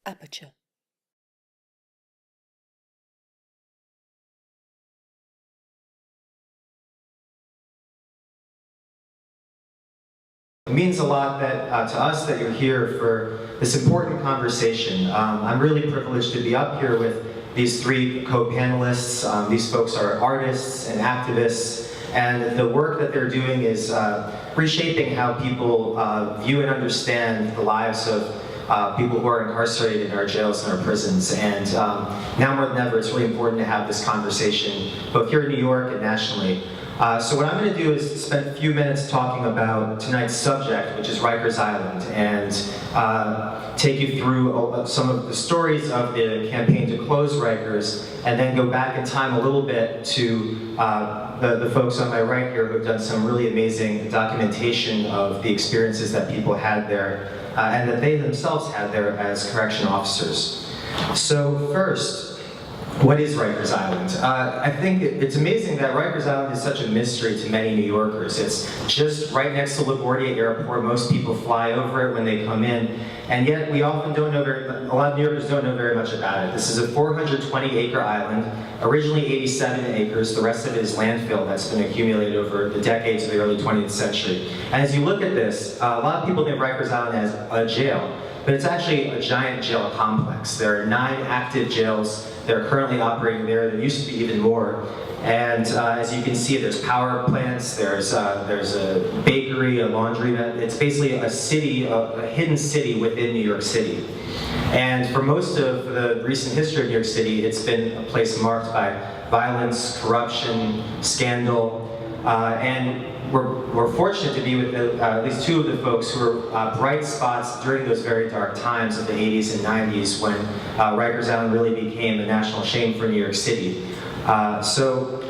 Aperture. It means a lot that, to us that you're here for this important conversation. I'm really privileged to be up here with these three co-panelists. These folks are artists and activists, and the work that they're doing is reshaping how people view and understand the lives of people who are incarcerated in our jails and our prisons. And now more than ever, it's really important to have this conversation, both here in New York and nationally. So what I'm going to do is spend a few minutes talking about tonight's subject, which is Rikers Island, and take you through some of the stories of the campaign to close Rikers, and then go back in time a little bit to the folks on my right here who have done some really amazing documentation of the experiences that people had there, and that they themselves had there as correction officers. So first, what is Rikers Island? I think it's amazing that Rikers Island is such a mystery to many New Yorkers. It's just right next to LaGuardia Airport. Most people fly over it when they come in, and yet we often don't know a lot of New Yorkers don't know very much about it. This is a 420-acre island, originally 87 acres. The rest of it is landfill that's been accumulated over the decades of the early 20th century. And as you look at this, a lot of people think Rikers Island as a jail, but it's actually a giant jail complex. There are 9 active jails that are currently operating there. There used to be even more. And as you can see, there's power plants, there's a bakery, a laundromat. It's basically a city, a hidden city within New York City. And for most of the recent history of New York City, it's been a place marked by violence, corruption, scandal, and we're fortunate to be with at least 2 of the folks who were bright spots during those very dark times of the 80s and 90s when Rikers Island really became a national shame for New York City. So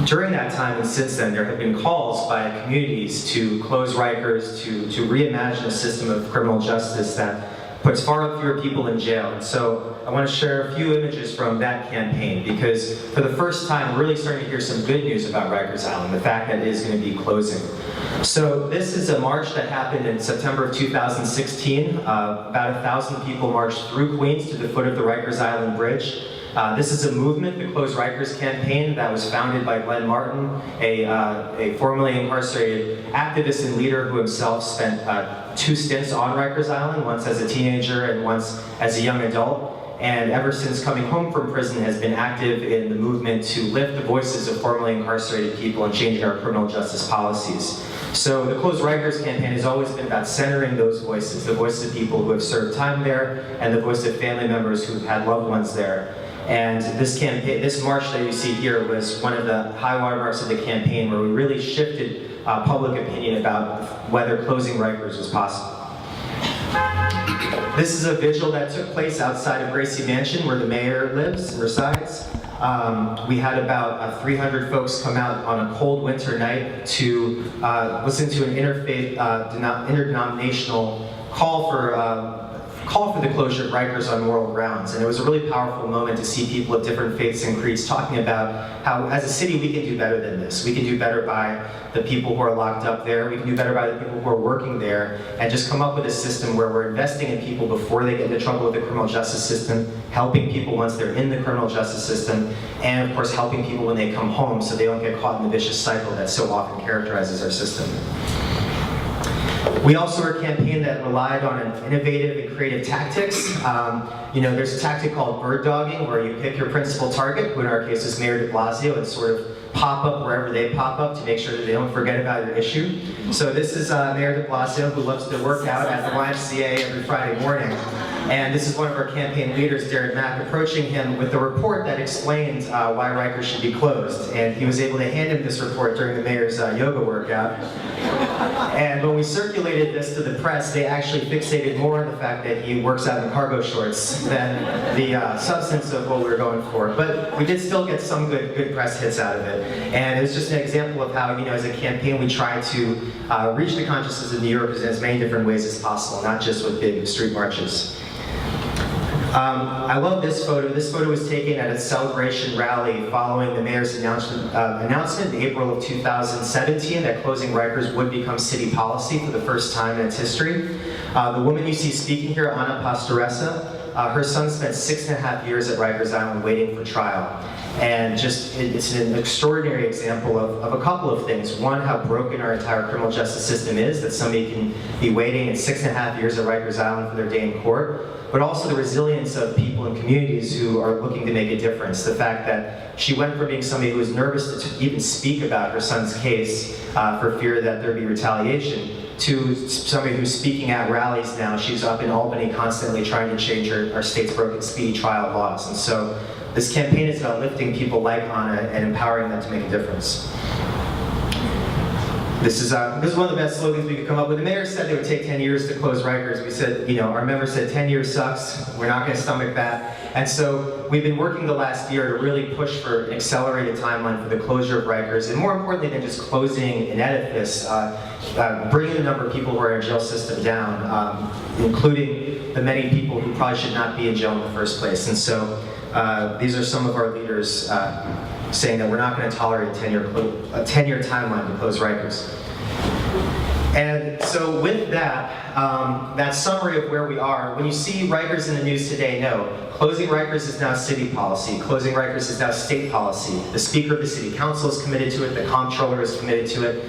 during that time and since then, there have been calls by communities to close Rikers, to reimagine a system of criminal justice that puts far fewer people in jail. And so I want to share a few images from that campaign, because for the first time, we're really starting to hear some good news about Rikers Island, the fact that it is going to be closing. So this is a march that happened in September of 2016. About 1,000 people marched through Queens to the foot of the Rikers Island Bridge. This is a movement, the Close Rikers campaign, that was founded by Marton, a formerly incarcerated activist and leader who himself spent 2 stints on Rikers Island, once as a teenager and once as a young adult. And ever since coming home from prison has been active in the movement to lift the voices of formerly incarcerated people and changing our criminal justice policies. So the Close Rikers campaign has always been about centering those voices, the voices of people who have served time there, and the voice of family members who've had loved ones there. And this campaign, this march that you see here was one of the high watermarks of the campaign, where we really shifted public opinion about whether closing Rikers was possible. This is a vigil that took place outside of Gracie Mansion, where the mayor lives and resides. We had about 300 folks come out on a cold winter night to listen to an interdenominational call for the closure of Rikers on moral grounds. And it was a really powerful moment to see people of different faiths and creeds talking about how, as a city, we can do better than this. We can do better by the people who are locked up there. We can do better by the people who are working there, and just come up with a system where we're investing in people before they get into trouble with the criminal justice system, helping people once they're in the criminal justice system, and of course helping people when they come home so they don't get caught in the vicious cycle that so often characterizes our system. We also are a campaign that relied on innovative and creative tactics. There's a tactic called bird dogging, where you pick your principal target, who in our case is Mayor de Blasio, and sort of pop up wherever they pop up to make sure that they don't forget about your issue. So this is Mayor de Blasio, who loves to work out at the YMCA every Friday morning. And this is one of our campaign leaders, Darren Mack, approaching him with a report that explained why Rikers should be closed. And he was able to hand him this report during the mayor's yoga workout. And when we circulated this to the press, they actually fixated more on the fact that he works out in cargo shorts than the substance of what we were going for. But we did still get some good press hits out of it. And it's just an example of how, as a campaign, we try to reach the consciousness of New Yorkers in as many different ways as possible, not just with big street marches. I love this photo. This photo was taken at a celebration rally following the mayor's announcement in April of 2017 that closing Rikers would become city policy for the first time in its history. The woman you see speaking here, Ana Pastoressa, her son spent 6.5 years at Rikers Island waiting for trial. And just, it's an extraordinary example of a couple of things. One, how broken our entire criminal justice system is, that somebody can be waiting 6.5 years at Rikers Island for their day in court, but also the resilience of people in communities who are looking to make a difference. The fact that she went from being somebody who was nervous to even speak about her son's case for fear that there'd be retaliation, to somebody who's speaking at rallies now. She's up in Albany constantly trying to change our state's broken speedy trial laws. And so this campaign is about lifting people like Anna and empowering them to make a difference. This is one of the best slogans we could come up with. The mayor said it would take 10 years to close Rikers. We said, our member said 10 years sucks. We're not going to stomach that. And so we've been working the last year to really push for an accelerated timeline for the closure of Rikers, and more importantly than just closing an edifice, bringing the number of people who are in our jail system down, including the many people who probably should not be in jail in the first place. And so these are some of our leaders saying that we're not going to tolerate a 10-year timeline to close Rikers. And so with that, that summary of where we are, when you see Rikers in the news today, no, closing Rikers is now city policy. Closing Rikers is now state policy. The Speaker of the City Council is committed to it. The Comptroller is committed to it.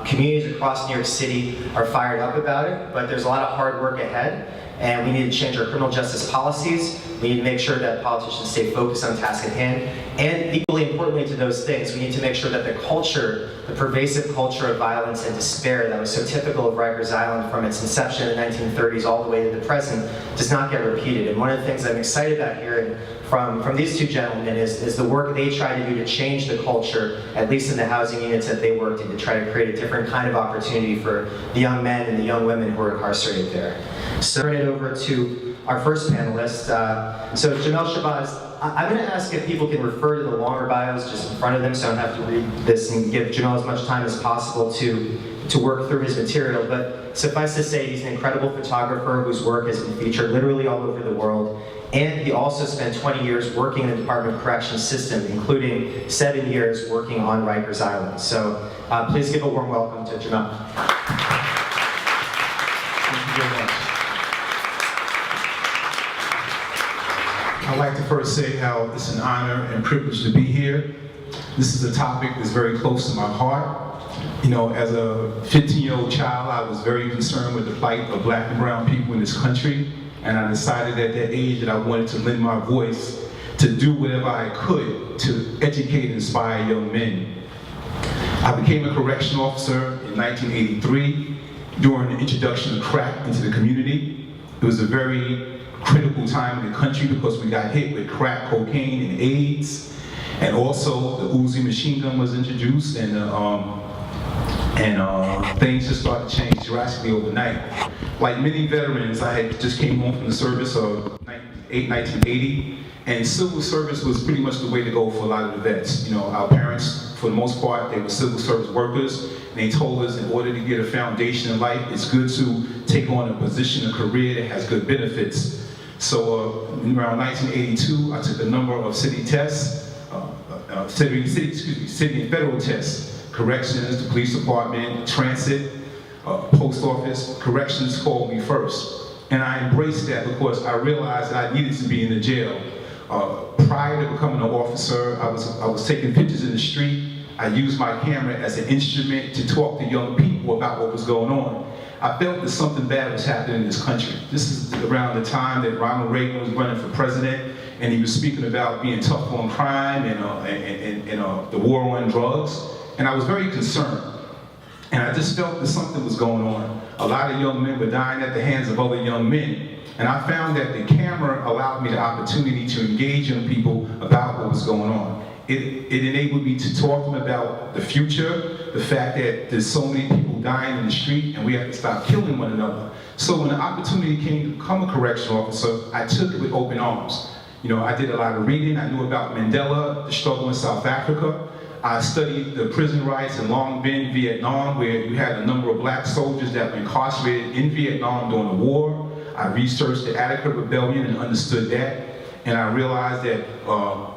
Communities across New York City are fired up about it, but there's a lot of hard work ahead. And we need to change our criminal justice policies. We need to make sure that politicians stay focused on the task at hand. And equally importantly to those things, we need to make sure that the culture, the pervasive culture of violence and despair that was so typical of Rikers Island from its inception in the 1930s all the way to the present does not get repeated. And one of the things I'm excited about hearing from these two gentlemen is the work they try to do to change the culture, at least in the housing units that they worked in, to try to create a different kind of opportunity for the young men and the young women who are incarcerated there. So turn it over to our first panelist. So Jamel, Shabazz, I'm going to ask if people can refer to the longer bios just in front of them, so I don't have to read this, and give Jamel as much time as possible to work through his material. But suffice to say, he's an incredible photographer whose work has been featured literally all over the world. And he also spent 20 years working in the Department of Corrections system, including 7 years working on Rikers Island. So please give a warm welcome to Jamel. Thank you very much. I'd like to first say how it's an honor and privilege to be here. This is a topic that's very close to my heart. As a 15-year-old child, I was very concerned with the plight of Black and brown people in this country, and I decided at that age that I wanted to lend my voice to do whatever I could to educate and inspire young men. I became a correctional officer in 1983 during the introduction of crack into the community. It was a very critical time in the country because we got hit with crack, cocaine, and AIDS, and also the Uzi machine gun was introduced, and things just started to change drastically overnight. Like many veterans, I had just came home from the service of 1980, and civil service was pretty much the way to go for a lot of the vets. Our parents, for the most part, they were civil service workers, and they told us in order to get a foundation in life, it's good to take on a position, a career that has good benefits. So around 1982, I took a number of city tests, city and federal tests, corrections, the police department, transit, post office. Corrections called me first. And I embraced that because I realized that I needed to be in the jail. Prior to becoming an officer, I was taking pictures in the street. I used my camera as an instrument to talk to young people about what was going on. I felt that something bad was happening in this country. This is around the time that Ronald Reagan was running for president, and he was speaking about being tough on crime and the war on drugs. And I was very concerned. And I just felt that something was going on. A lot of young men were dying at the hands of other young men. And I found that the camera allowed me the opportunity to engage young people about what was going on. It enabled me to talk to them about the future, the fact that there's so many people dying in the street and we have to stop killing one another. So when the opportunity came to become a correctional officer, I took it with open arms. I did a lot of reading. I knew about Mandela, the struggle in South Africa. I studied the prison riots in Long Binh, Vietnam, where you had a number of Black soldiers that were incarcerated in Vietnam during the war. I researched the Attica Rebellion and understood that. And I realized that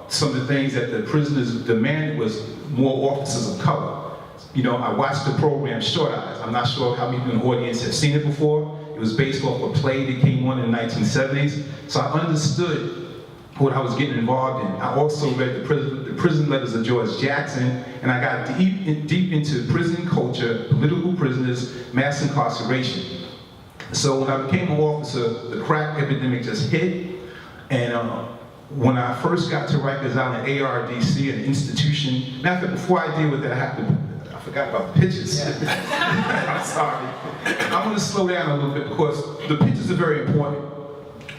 some of the things that the prisoners demanded was more officers of color. I watched the program Short Eyes. I'm not sure how many people in the audience have seen it before. It was based off a play that came on in the 1970s. So I understood what I was getting involved in. I also read the prison letters of George Jackson, and I got deep into prison culture, political prisoners, mass incarceration. So when I became an officer, the crack epidemic just hit, and when I first got to Rikers Island, ARDC, an institution. Matter of fact, before I deal with that, I forgot about the pictures. Yeah. I'm sorry. I'm going to slow down a little bit because the pictures are very important.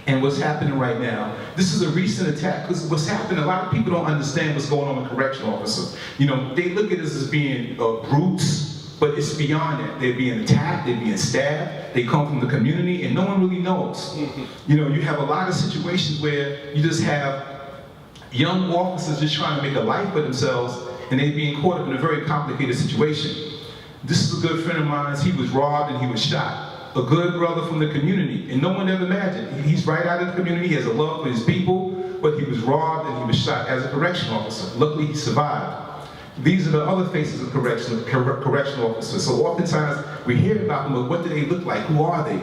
And what's happening right now, this is a recent attack, because what's happening, a lot of people don't understand what's going on with correctional officers. You know, they look at us as being brutes, but it's beyond that. They're being attacked, they're being stabbed, they come from the community, and no one really knows. You know, you have a lot of situations where you just have young officers just trying to make a life for themselves, and they're being caught up in a very complicated situation. This is a good friend of mine. He was robbed and he was shot. A good brother from the community, and no one ever imagined. He's right out of the community, he has a love for his people, but he was robbed and he was shot as a correctional officer. Luckily, he survived. These are the other faces of correctional officers. So oftentimes, we hear about them, but what do they look like? Who are they?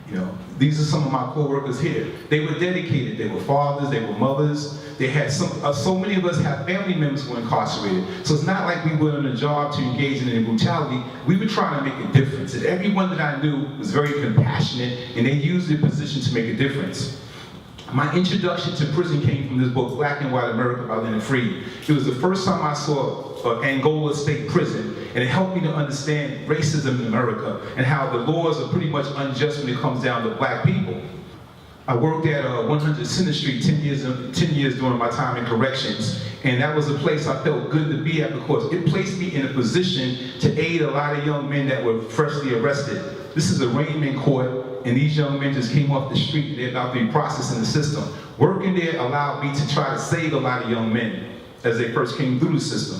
You know, these are some of my co-workers here. They were dedicated. They were fathers, they were mothers. They had so many of us have family members who were incarcerated. So it's not like we were on a job to engage in any brutality. We were trying to make a difference. And everyone that I knew was very compassionate, and they used their position to make a difference. My introduction to prison came from this book, Black and White America by Leonard Freed. It was the first time I saw Angola State Prison, and it helped me to understand racism in America and how the laws are pretty much unjust when it comes down to black people. I worked at 100 Center Street 10 years during my time in corrections, and that was a place I felt good to be at because it placed me in a position to aid a lot of young men that were freshly arrested. This is a arraignment court, and these young men just came off the street and they're about to be processed in the system. Working there allowed me to try to save a lot of young men as they first came through the system.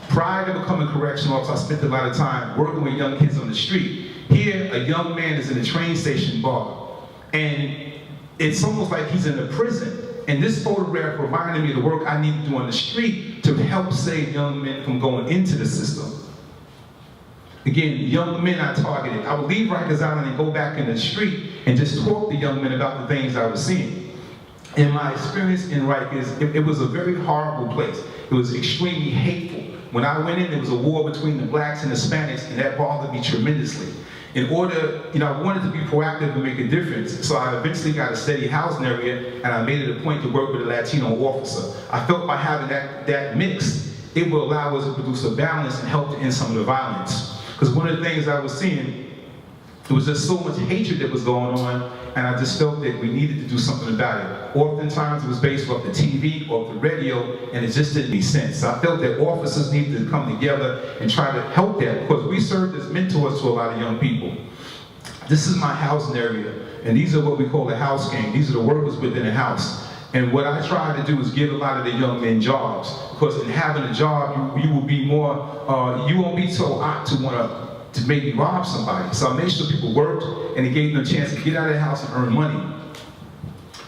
Prior to becoming a correctional officer, I spent a lot of time working with young kids on the street. Here, a young man is in a train station bar, and it's almost like he's in a prison. And this photograph reminded me of the work I need to do on the street to help save young men from going into the system. Again, young men I targeted. I would leave Rikers Island and go back in the street and just talk to young men about the things I was seeing. In my experience in Rikers, it was a very horrible place. It was extremely hateful. When I went in, there was a war between the blacks and Hispanics, and that bothered me tremendously. In order, I wanted to be proactive and make a difference, so I eventually got a steady housing area, and I made it a point to work with a Latino officer. I felt by having that mix, it will allow us to produce a balance and help to end some of the violence. Because one of the things I was seeing, it was just so much hatred that was going on, and I just felt that we needed to do something about it. Oftentimes it was based off the TV, off the radio, and it just didn't make sense. So I felt that officers needed to come together and try to help that, because we served as mentors to a lot of young people. This is my housing area, and these are what we call the house gang. These are the workers within the house. And what I try to do is give a lot of the young men jobs, because in having a job, you will be more, you won't be so apt to want to maybe rob somebody. So I made sure people worked, and it gave them a chance to get out of the house and earn money.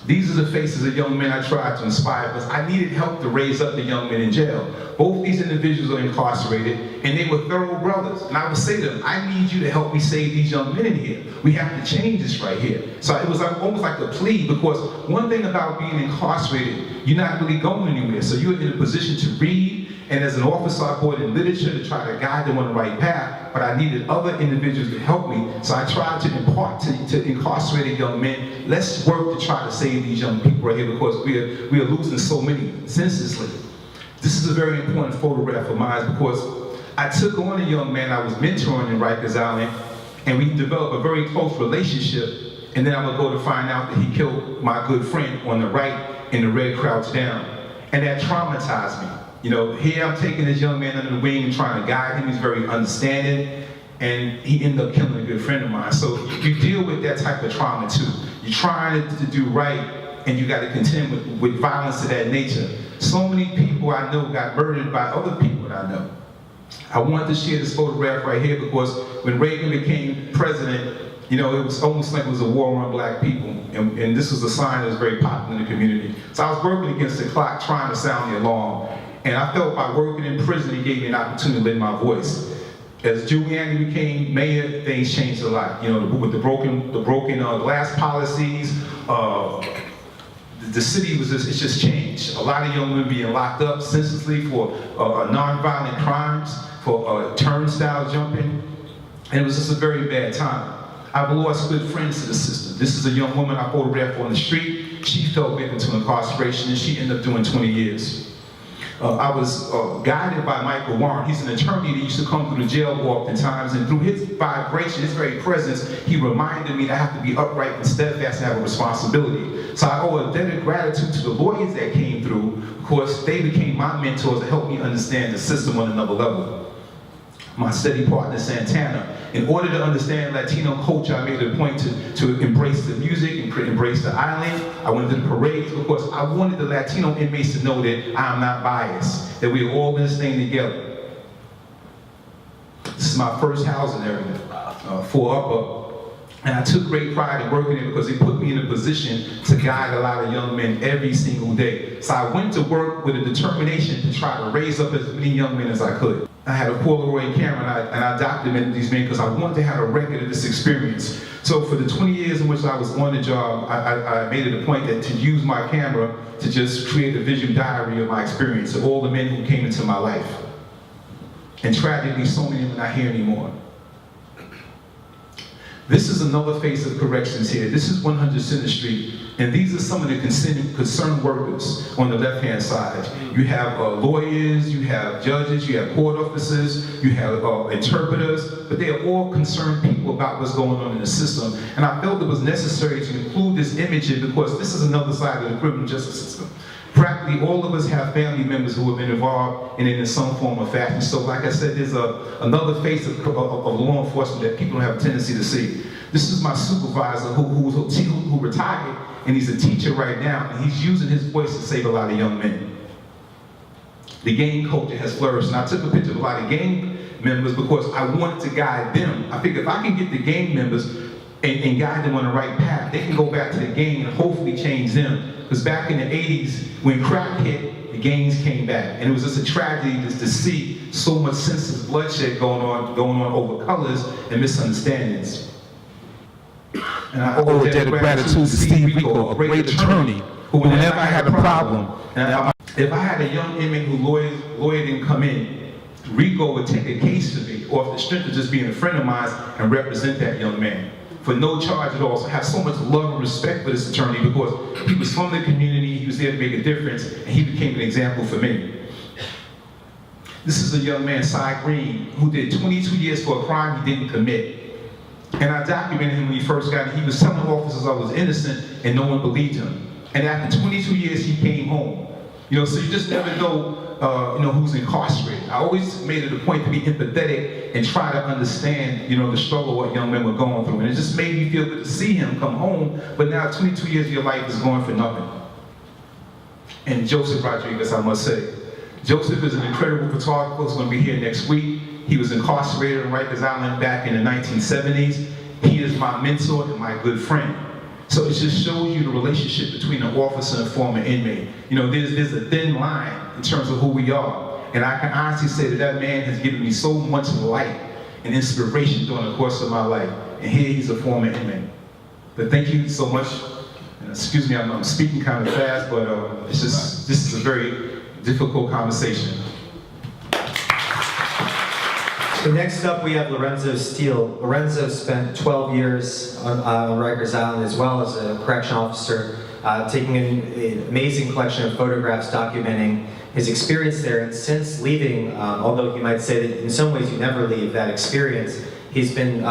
These are the faces of young men I tried to inspire, because I needed help to raise up the young men in jail. Both these individuals are incarcerated, and they were thorough brothers. And I would say to them, I need you to help me save these young men in here. We have to change this right here. So it was almost like a plea, because one thing about being incarcerated, you're not really going anywhere. So you're in a position to read, and as an officer, I brought in literature to try to guide them on the right path, but I needed other individuals to help me, so I tried to impart to incarcerated young men, let's work to try to save these young people right here, because we are losing so many senselessly. This is a very important photograph of mine, because I took on a young man I was mentoring in Rikers Island, and we developed a very close relationship, and then I would go to find out that he killed my good friend on the right in the red crouch down, and that traumatized me. Here I'm taking this young man under the wing and trying to guide him. He's very understanding, and he ended up killing a good friend of mine. So you deal with that type of trauma too. You're trying to do right, and you got to contend with violence of that nature. So many people I know got murdered by other people that I know. I wanted to share this photograph right here because when Reagan became president, it was almost like it was a war on black people, and this was a sign that was very popular in the community. So I was working against the clock, trying to sound the alarm. And I felt by working in prison, it gave me an opportunity to lend my voice. As Giuliani became mayor, things changed a lot. You know, with the broken glass policies, the city was it's just changed. A lot of young women being locked up senselessly for nonviolent crimes, for turnstile jumping, and it was just a very bad time. I've lost good friends to the system. This is a young woman I photographed on the street. She fell victim to incarceration, and she ended up doing 20 years. I was guided by Michael Warren. He's an attorney that used to come through the jail oftentimes, and through his vibration, his very presence, he reminded me that I have to be upright and steadfast and have a responsibility. So I owe a debt of gratitude to the lawyers that came through. Of course, they became my mentors to help me understand the system on another level. My steady partner, Santana. In order to understand Latino culture, I made it a point to embrace the music and embrace the island. I went to the parades because I wanted the Latino inmates to know that I'm not biased, that we're all in this thing together. This is my first housing area for Upper. And I took great pride in working there because it put me in a position to guide a lot of young men every single day. So I went to work with a determination to try to raise up as many young men as I could. I had a Polaroid camera and I documented these men because I wanted to have a record of this experience. So for the 20 years in which I was on the job, I made it a point that to use my camera to just create a visual diary of my experience of all the men who came into my life. And tragically, so many of them are not here anymore. This is another face of corrections here. This is 100 Center Street, and these are some of the concerned workers on the left-hand side. You have lawyers, you have judges, you have court officers, you have interpreters, but they are all concerned people about what's going on in the system. And I felt it was necessary to include this image in because this is another side of the criminal justice system. Practically all of us have family members who have been involved in some form or fashion. So like I said, there's another face of law enforcement that people don't have a tendency to see. This is my supervisor who retired, and he's a teacher right now, and he's using his voice to save a lot of young men. The gang culture has flourished, and I took a picture of a lot of gang members because I wanted to guide them. I figured if I can get the gang members and guide them on the right path, they can go back to the gang and hopefully change them. Because back in the 80s, when crack hit, the gangs came back. And it was just a tragedy just to see so much senseless bloodshed going on over colors and misunderstandings. And I owe a debt of gratitude to Steve Rico, a great attorney, who whenever I had a problem, and if I had a young inmate who lawyer didn't come in, Rico would take a case to me off the strength of just being a friend of mine and represent that young man for no charge at all. So I have so much love and respect for this attorney because he was from the community, he was there to make a difference, and he became an example for me. This is a young man, Cy Green, who did 22 years for a crime he didn't commit. And I documented him when he first got in. He was telling officers I was innocent and no one believed him. And after 22 years, he came home. You know, so you just never know who's incarcerated. I always made it a point to be empathetic and try to understand, the struggle what young men were going through. And it just made me feel good to see him come home, but now 22 years of your life is going for nothing. And Joseph Rodriguez, I must say. Joseph is an incredible photographer who's going to be here next week. He was incarcerated on Rikers Island back in the 1970s. He is my mentor and my good friend. So it just shows you the relationship between an officer and former inmate. There's a thin line in terms of who we are. And I can honestly say that man has given me so much light and inspiration during the course of my life. And here he's a former inmate. But thank you so much. And excuse me, I'm speaking kind of fast, but this is a very difficult conversation. So next up we have Lorenzo Steele. Lorenzo spent 12 years on Rikers Island as well as a correction officer, taking an amazing collection of photographs documenting his experience there. And since leaving, although you might say that in some ways you never leave that experience, he's been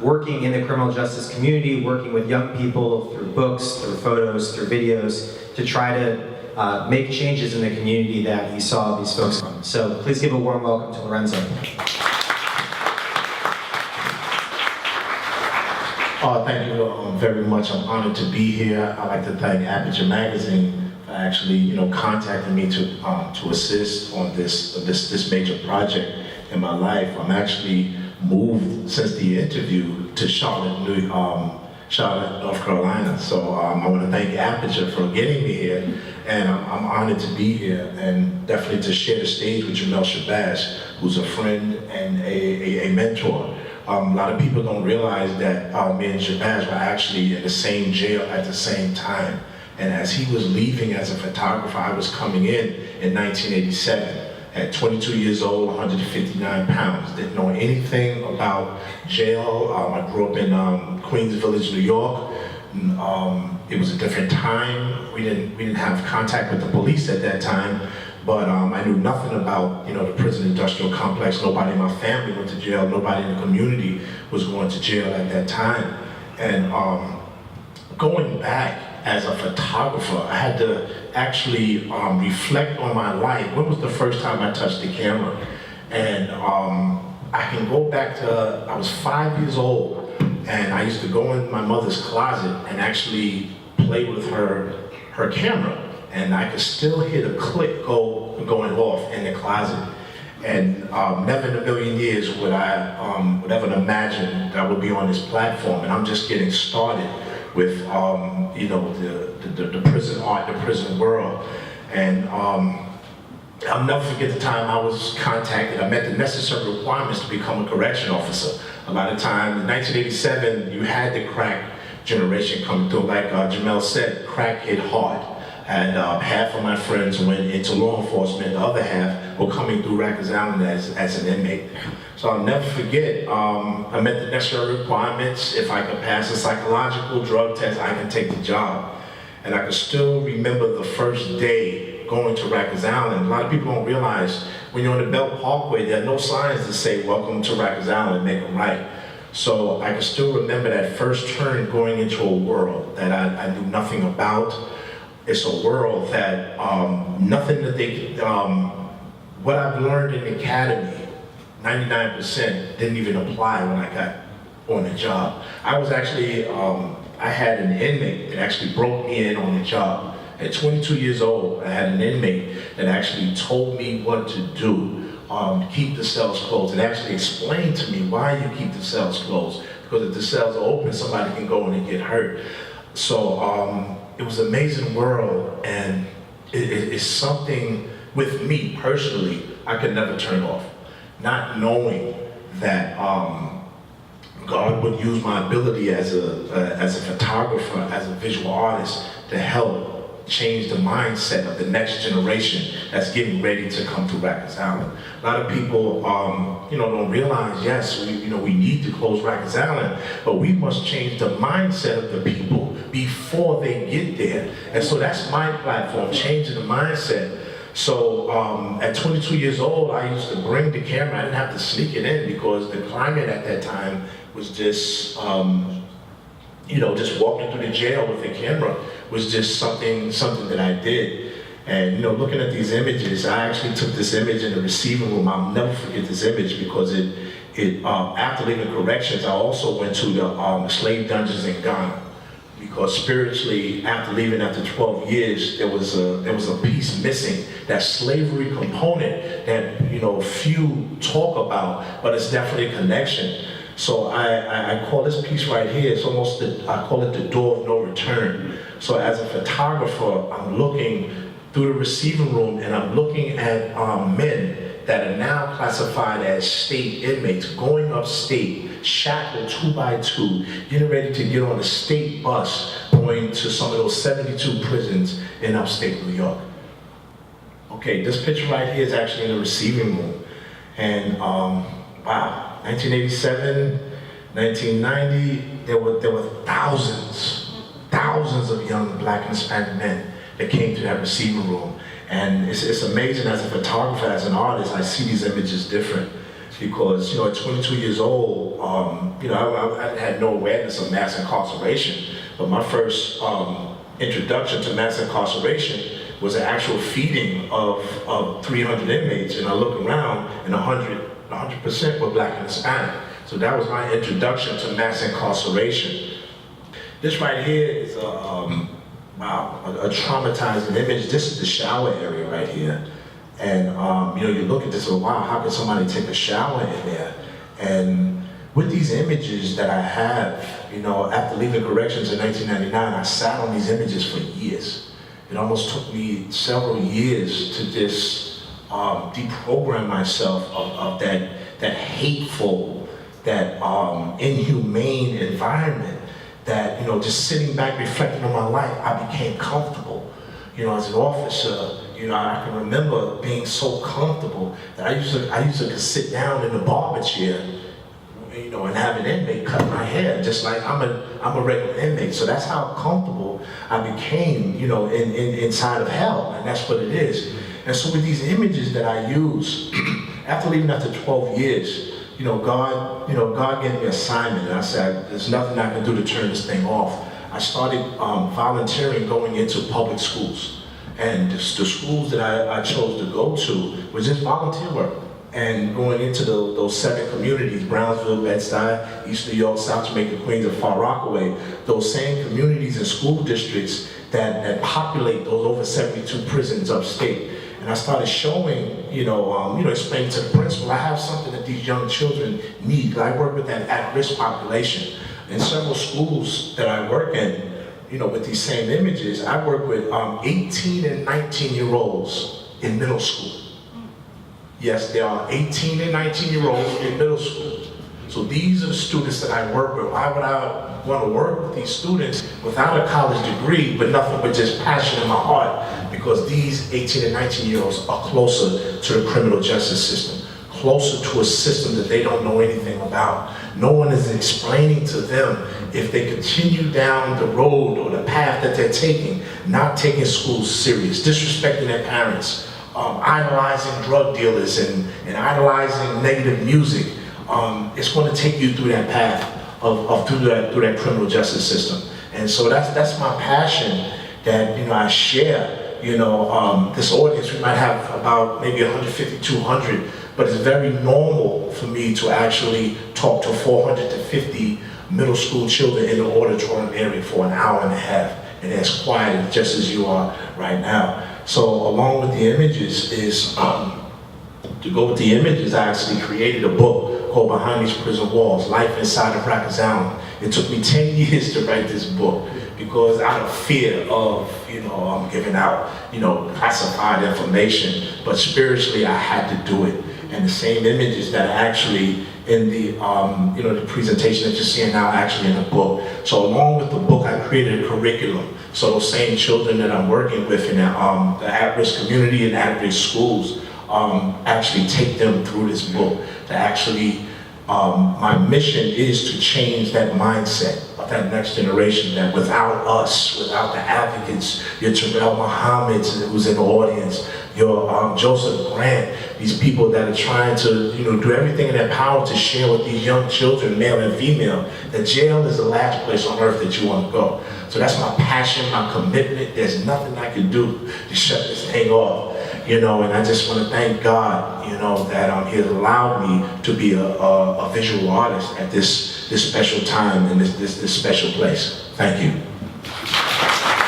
working in the criminal justice community, working with young people through books, through photos, through videos, to try to make changes in the community that he saw these folks from. So please give a warm welcome to Lorenzo. Thank you very much. I'm honored to be here. I'd like to thank Aperture Magazine for actually, contacting me to assist on this major project in my life. I'm actually moved since the interview to Charlotte, Charlotte, North Carolina. So I want to thank Aperture for getting me here, and I'm honored to be here, and definitely to share the stage with Jamel Shabazz, who's a friend and a mentor. A lot of people don't realize that me and Shabazz were actually in the same jail at the same time. And as he was leaving as a photographer, I was coming in 1987. At 22 years old, 159 pounds. Didn't know anything about jail. I grew up in Queens Village, New York. It was a different time. We didn't have contact with the police at that time, but I knew nothing about the prison industrial complex. Nobody in my family went to jail. Nobody in the community was going to jail at that time. And going back as a photographer, I had to actually reflect on my life. When was the first time I touched the camera? And I can go back to, I was 5 years old, and I used to go in my mother's closet and actually play with her camera. And I could still hear the click going off in the closet. And never in a million years would I ever imagine that I would be on this platform. And I'm just getting started with the prison art, the prison world. And I'll never forget the time I was contacted. I met the necessary requirements to become a correction officer. A lot of time, in 1987, you had the crack generation coming through. Like Jamel said, crack hit hard. And half of my friends went into law enforcement, the other half were coming through Rikers Island as an inmate. So I'll never forget, I met the necessary requirements. If I could pass a psychological drug test, I can take the job. And I can still remember the first day going to Rikers Island. A lot of people don't realize when you're on the Belt Parkway, there are no signs that say, welcome to Rikers Island, make a right. So I can still remember that first turn going into a world that I knew nothing about. It's a world that nothing that they, what I've learned in the academy, 99% didn't even apply when I got on the job. I was actually, I had an inmate that actually broke me in on the job. At 22 years old, I had an inmate that actually told me what to do, keep the cells closed, and actually explained to me why you keep the cells closed. Because if the cells are open, somebody can go in and get hurt. So it was an amazing world, and it's something with me personally I could never turn off. Not knowing that God would use my ability as a photographer, as a visual artist, to help change the mindset of the next generation that's getting ready to come to Rikers Island. A lot of people, don't realize, yes, we need to close Rikers Island, but we must change the mindset of the people before they get there. And so that's my platform, changing the mindset. So at 22 years old, I used to bring the camera. I didn't have to sneak it in because the climate at that time was just, just walking through the jail with the camera was just something that I did. And looking at these images, I actually took this image in the receiving room. I'll never forget this image because after leaving corrections, I also went to the slave dungeons in Ghana. Because spiritually, after leaving after 12 years, there was a piece missing, that slavery component that few talk about, but it's definitely a connection. So I call this piece right here, it's almost, I call it the door of no return. So as a photographer, I'm looking through the receiving room and I'm looking at men that are now classified as state inmates, going upstate, shackled 2 by 2, getting ready to get on a state bus, going to some of those 72 prisons in upstate New York. Okay, this picture right here is actually in the receiving room. And wow, 1987, 1990, there were thousands of young Black and Hispanic men that came to that receiving room. And it's amazing as a photographer, as an artist, I see these images different. Because, at 22 years old, I had no awareness of mass incarceration. But my first introduction to mass incarceration was an actual feeding of 300 inmates. And I look around and 100% were Black and Hispanic. So that was my introduction to mass incarceration. This right here is a traumatizing image. This is the shower area right here. And you look at this and wow, how can somebody take a shower in there? And with these images that I have, you know, after leaving corrections in 1999, I sat on these images for years. It almost took me several years to just deprogram myself of that hateful, that inhumane environment. That, you know, just sitting back reflecting on my life, I became comfortable. You know, as an officer, you know, I can remember being so comfortable that I used to sit down in the barber chair, you know, and have an inmate cut my hair, just like I'm a regular inmate. So that's how comfortable I became, you know, inside of hell, and that's what it is. And so with these images that I use, after leaving after 12 years, God gave me an assignment, and I said, there's nothing I can do to turn this thing off. I started volunteering, going into public schools. And the schools that I chose to go to was just volunteer work. And going into those 7 communities, Brownsville, Bed-Stuy, East New York, South Jamaica, Queens, and Far Rockaway, those same communities and school districts that populate those over 72 prisons upstate. And I started showing, explaining to the principal, I have something that these young children need. I work with that at-risk population. In several schools that I work in, with these same images, I work with 18 and 19-year-olds in middle school. Yes, there are 18 and 19-year-olds in middle school. So these are the students that I work with. Why would I want to work with these students without a college degree, but nothing but just passion in my heart? Because these 18 and 19-year-olds are closer to the criminal justice system, closer to a system that they don't know anything about. No one is explaining to them if they continue down the road or the path that they're taking, not taking school serious, disrespecting their parents, idolizing drug dealers and idolizing negative music. It's going to take you through that path through that criminal justice system. And so that's my passion that I share. This audience, we might have about maybe 150, 200, but it's very normal for me to actually talk to 450 middle school children in the auditorium area for an hour and a half, and as quiet just as you are right now. So along with the images to go with the images, I actually created a book called Behind These Prison Walls, Life Inside of Rikers Island. It took me 10 years to write this book because out of fear of, giving out, classified information, but spiritually I had to do it. And the same images that are actually in the, the presentation that you're seeing now actually in the book. So along with the book, I created a curriculum. So those same children that I'm working with in the at-risk community and at-risk schools, actually take them through this book to actually, my mission is to change that mindset of that next generation, that without us, without the advocates, your Jamel Muhammad's who's in the audience, your Joseph Grant, these people that are trying to do everything in their power to share with these young children, male and female, that jail is the last place on earth that you want to go. So that's my passion, my commitment. There's nothing I can do to shut this thing off. And I just want to thank God, that He has allowed me to be a visual artist at this special time and this special place. Thank you.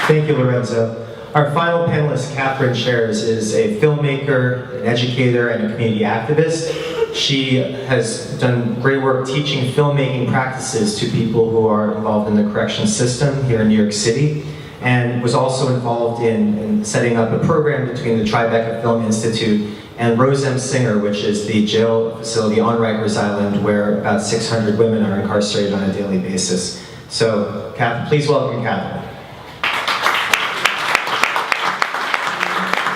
Thank you, Lorenzo. Our final panelist, Katherine Cheairs, is a filmmaker, an educator, and a community activist. She has done great work teaching filmmaking practices to people who are involved in the correction system here in New York City, and was also involved in setting up a program between the Tribeca Film Institute and Rose M. Singer, which is the jail facility on Rikers Island where about 600 women are incarcerated on a daily basis. So, please welcome Katherine.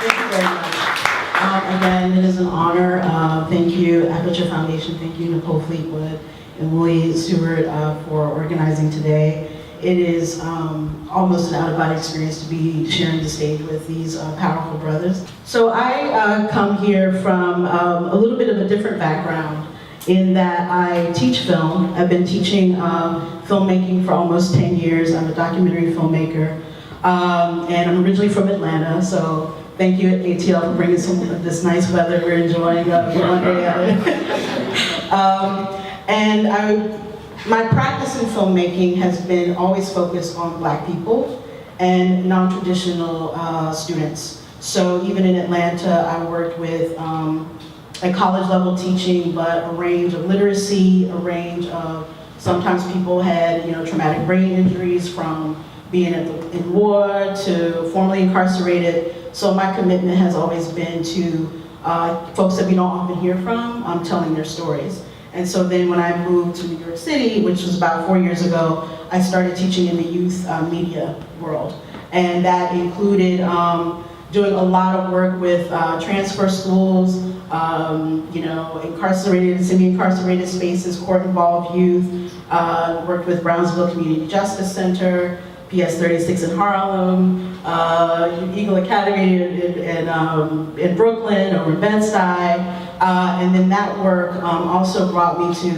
Thank you very much. Again, it is an honor. Thank you, Aperture Foundation. Thank you, Nicole Fleetwood and Willie Stewart for organizing today. It is almost an out-of-body experience to be sharing the stage with these powerful brothers. So I come here from a little bit of a different background in that I teach film. I've been teaching filmmaking for almost 10 years. I'm a documentary filmmaker, and I'm originally from Atlanta, so thank you ATL for bringing some of this nice weather we're enjoying one day of it. My practice in filmmaking has been always focused on Black people and non-traditional students. So even in Atlanta, I worked with at college level teaching, but a range of literacy, a range of, sometimes people had, traumatic brain injuries from being in war to formerly incarcerated. So my commitment has always been to folks that we don't often hear from, telling their stories. And so then when I moved to New York City, which was about 4 years ago, I started teaching in the youth media world. And that included doing a lot of work with transfer schools, incarcerated, semi-incarcerated spaces, court-involved youth, worked with Brownsville Community Justice Center, PS 36 in Harlem, Eagle Academy in Brooklyn, over in Bed-Stuy. And then that work also brought me to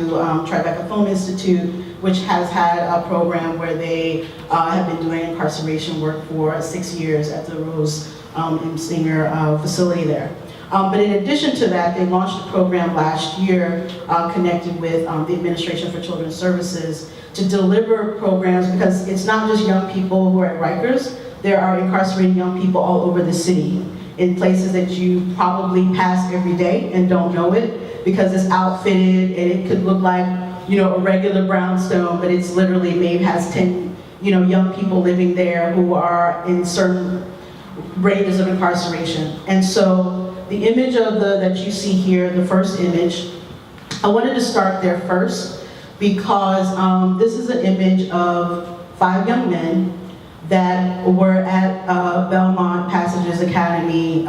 Tribeca Film Institute, which has had a program where they have been doing incarceration work for 6 years at the Rose M. Singer facility there. But in addition to that, they launched a program last year connected with the Administration for Children's Services to deliver programs, because it's not just young people who are at Rikers, there are incarcerated young people all over the city in places that you probably pass every day and don't know it, because it's outfitted and it could look like, a regular brownstone, but it's literally maybe has 10, young people living there who are in certain ranges of incarceration. And so the image that you see here, the first image, I wanted to start there first because this is an image of 5 young men that were at Belmont Passages Academy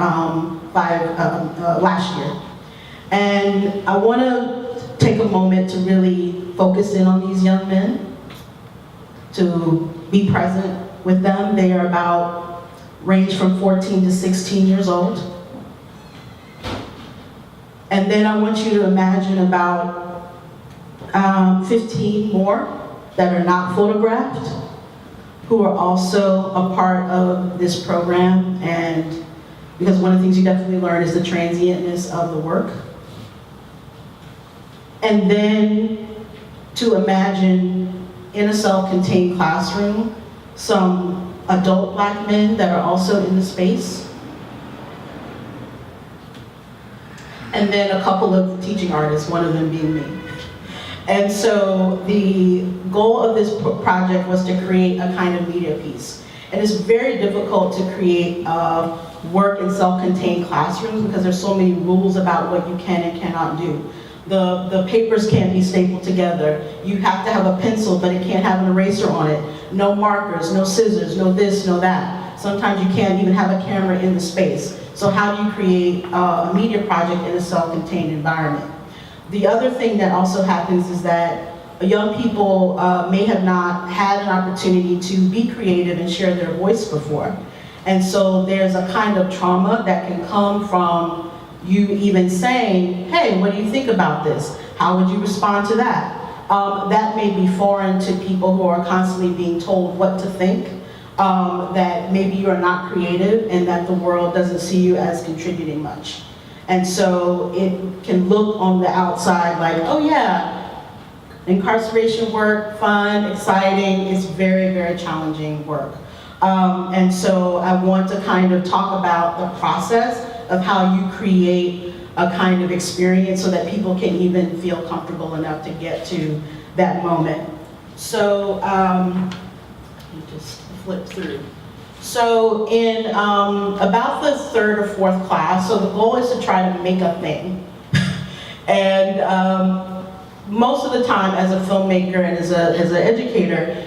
last year. And I want to take a moment to really focus in on these young men, to be present with them. They are range from 14 to 16 years old. And then I want you to imagine about 15 more that are not photographed, who are also a part of this program. And because one of the things you definitely learn is the transientness of the work. And then to imagine in a self-contained classroom, some adult Black men that are also in the space. And then a couple of teaching artists, one of them being me. And so the goal of this project was to create a kind of media piece. And it's very difficult to create work in self-contained classrooms because there's so many rules about what you can and cannot do. The papers can't be stapled together. You have to have a pencil, but it can't have an eraser on it. No markers, no scissors, no this, no that. Sometimes you can't even have a camera in the space. So how do you create a media project in a self-contained environment? The other thing that also happens is that young people may have not had an opportunity to be creative and share their voice before. And so there's a kind of trauma that can come from you even saying, hey, what do you think about this? How would you respond to that? That may be foreign to people who are constantly being told what to think, that maybe you are not creative and that the world doesn't see you as contributing much. And so it can look on the outside like, oh yeah, incarceration work, fun, exciting. It's very, very challenging work. And so I want to kind of talk about the process of how you create a kind of experience so that people can even feel comfortable enough to get to that moment. So, let me just flip through. So in about the 3rd or 4th class, so the goal is to try to make a thing. And most of the time as a filmmaker and as an educator,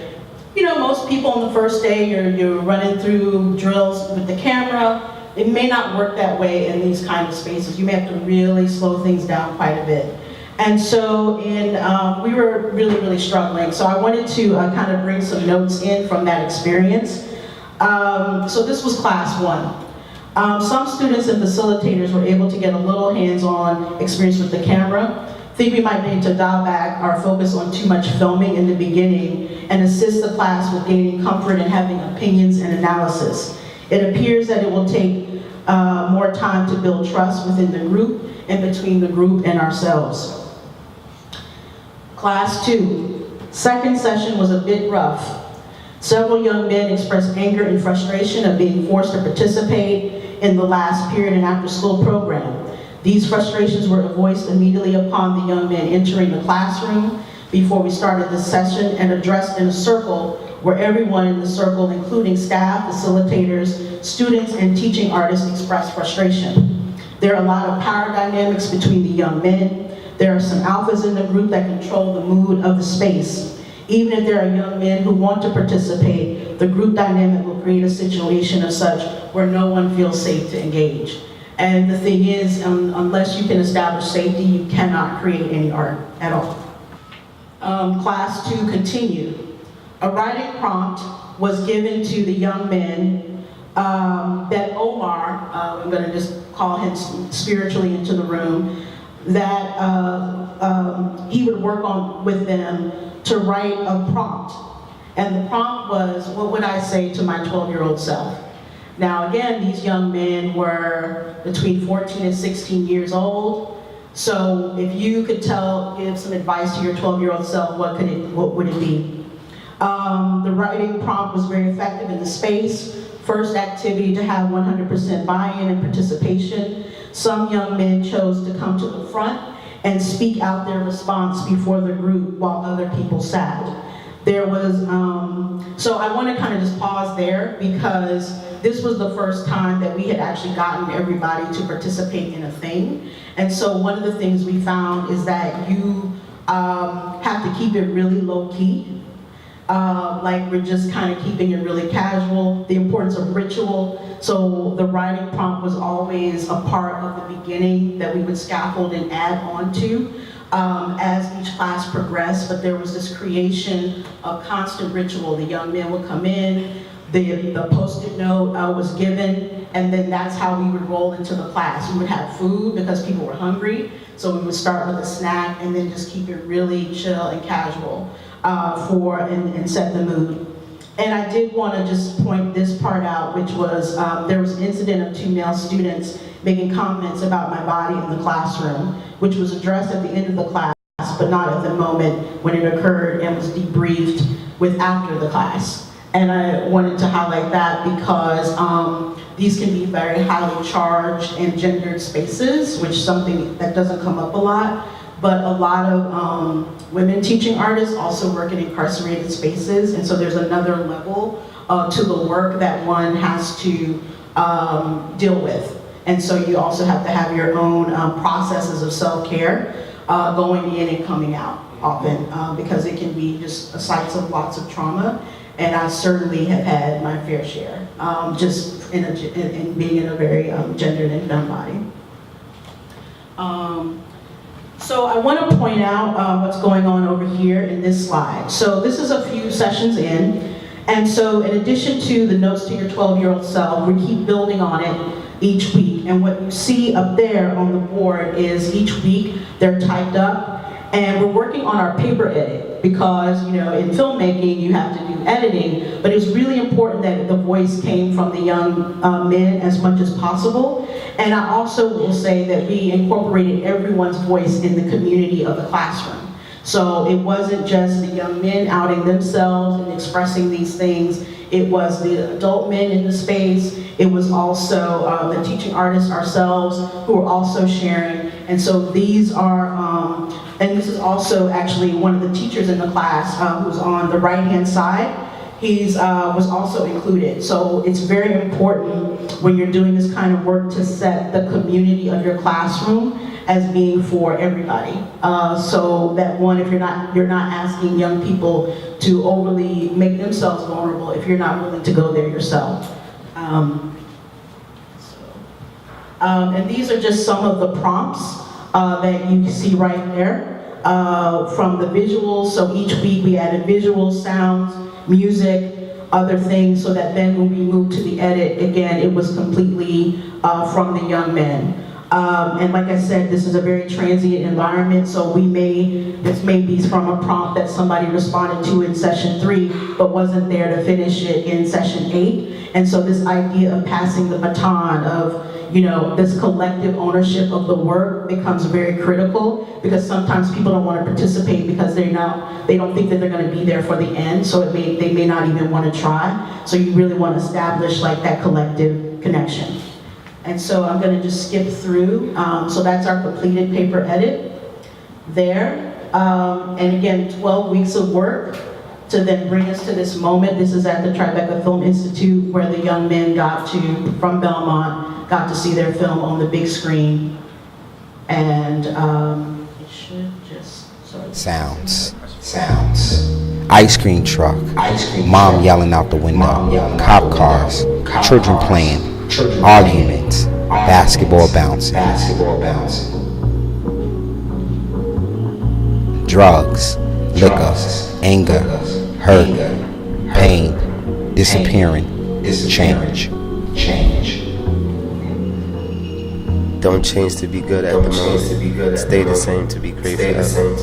most people on the first day, you're running through drills with the camera. It may not work that way in these kind of spaces. You may have to really slow things down quite a bit. And so we were really, really struggling. So I wanted to kind of bring some notes in from that experience. So this was class 1. Some students and facilitators were able to get a little hands-on experience with the camera. I think we might need to dial back our focus on too much filming in the beginning and assist the class with gaining comfort and having opinions and analysis. It appears that it will take more time to build trust within the group and between the group and ourselves. Class 2. Second session was a bit rough. Several young men expressed anger and frustration of being forced to participate in the last period and after-school program. These frustrations were voiced immediately upon the young men entering the classroom before we started the session and addressed in a circle where everyone in the circle, including staff, facilitators, students, and teaching artists, expressed frustration. There are a lot of power dynamics between the young men. There are some alphas in the group that control the mood of the space. Even if there are young men who want to participate, the group dynamic will create a situation of such where no one feels safe to engage. And the thing is, unless you can establish safety, you cannot create any art at all. Class 2 continued. A writing prompt was given to the young men that Omar, I'm going to just call him spiritually into the room, that he would work on with them to write a prompt. And the prompt was, what would I say to my 12-year-old self? Now again, these young men were between 14 and 16 years old. So if you could give some advice to your 12-year-old self, what would it be? The writing prompt was very effective in the space. First activity to have 100% buy-in and participation. Some young men chose to come to the front and speak out their response before the group while other people sat. There was, so I want to kind of just pause there because this was the first time that we had actually gotten everybody to participate in a thing. And so one of the things we found is that you have to keep it really low key. Like we're just kind of keeping it really casual. The importance of ritual. So the writing prompt was always a part of the beginning that we would scaffold and add on to as each class progressed. But there was this creation of constant ritual. The young men would come in, the post-it note was given, and then that's how we would roll into the class. We would have food because people were hungry. So we would start with a snack and then just keep it really chill and casual and set the mood. And I did want to just point this part out, which was there was an incident of 2 male students making comments about my body in the classroom, which was addressed at the end of the class, but not at the moment when it occurred and was debriefed with after the class. And I wanted to highlight that because these can be very highly charged and gendered spaces, which is something that doesn't come up a lot. But a lot of women teaching artists also work in incarcerated spaces, and so there's another level to the work that one has to deal with. And so you also have to have your own processes of self-care going in and coming out often, because it can be just sites of lots of trauma. And I certainly have had my fair share, just in being in a very gendered and femme body. So I want to point out what's going on over here in this slide. So this is a few sessions in, and so in addition to the notes to your 12-year-old self, we keep building on it each week. And what you see up there on the board is each week they're typed up, and we're working on our paper edit because, you know, in filmmaking you have to do editing, but it's really important that the voice came from the young men as much as possible. And I also will say that we incorporated everyone's voice in the community of the classroom. So it wasn't just the young men outing themselves and expressing these things. It was the adult men in the space. It was also the teaching artists ourselves who were also sharing. And so these are, and this is also actually one of the teachers in the class who's on the right-hand side. He's was also included. So it's very important when you're doing this kind of work to set the community of your classroom as being for everybody. So that one, if you're not asking young people to overly make themselves vulnerable if you're not willing to go there yourself. And these are just some of the prompts that you see right there from the visuals. So each week we added visuals, sounds, music, other things, so that then when we moved to the edit, again, it was completely from the young men. And like I said, this is a very transient environment, so this may be from a prompt that somebody responded to in session 3, but wasn't there to finish it in session 8. And so this idea of passing the baton of, you know, this collective ownership of the work becomes very critical, because sometimes people don't want to participate because they don't think that they're going to be there for the end, so they may not even want to try. So you really want to establish like that collective connection. And so I'm going to just skip through. So that's our completed paper edit there. And again, 12 weeks of work to then bring us to this moment. This is at the Tribeca Film Institute, where the young men from Belmont, got to see their film on the big screen. And it should just, sorry. Sounds. Ice cream truck, mom yelling out the window, cop cars, children playing, arguments, basketball bouncing, drugs, liquor, anger, hurt, pain, disappearing, change. Don't change to be good at the moment. Stay the same to be great forever.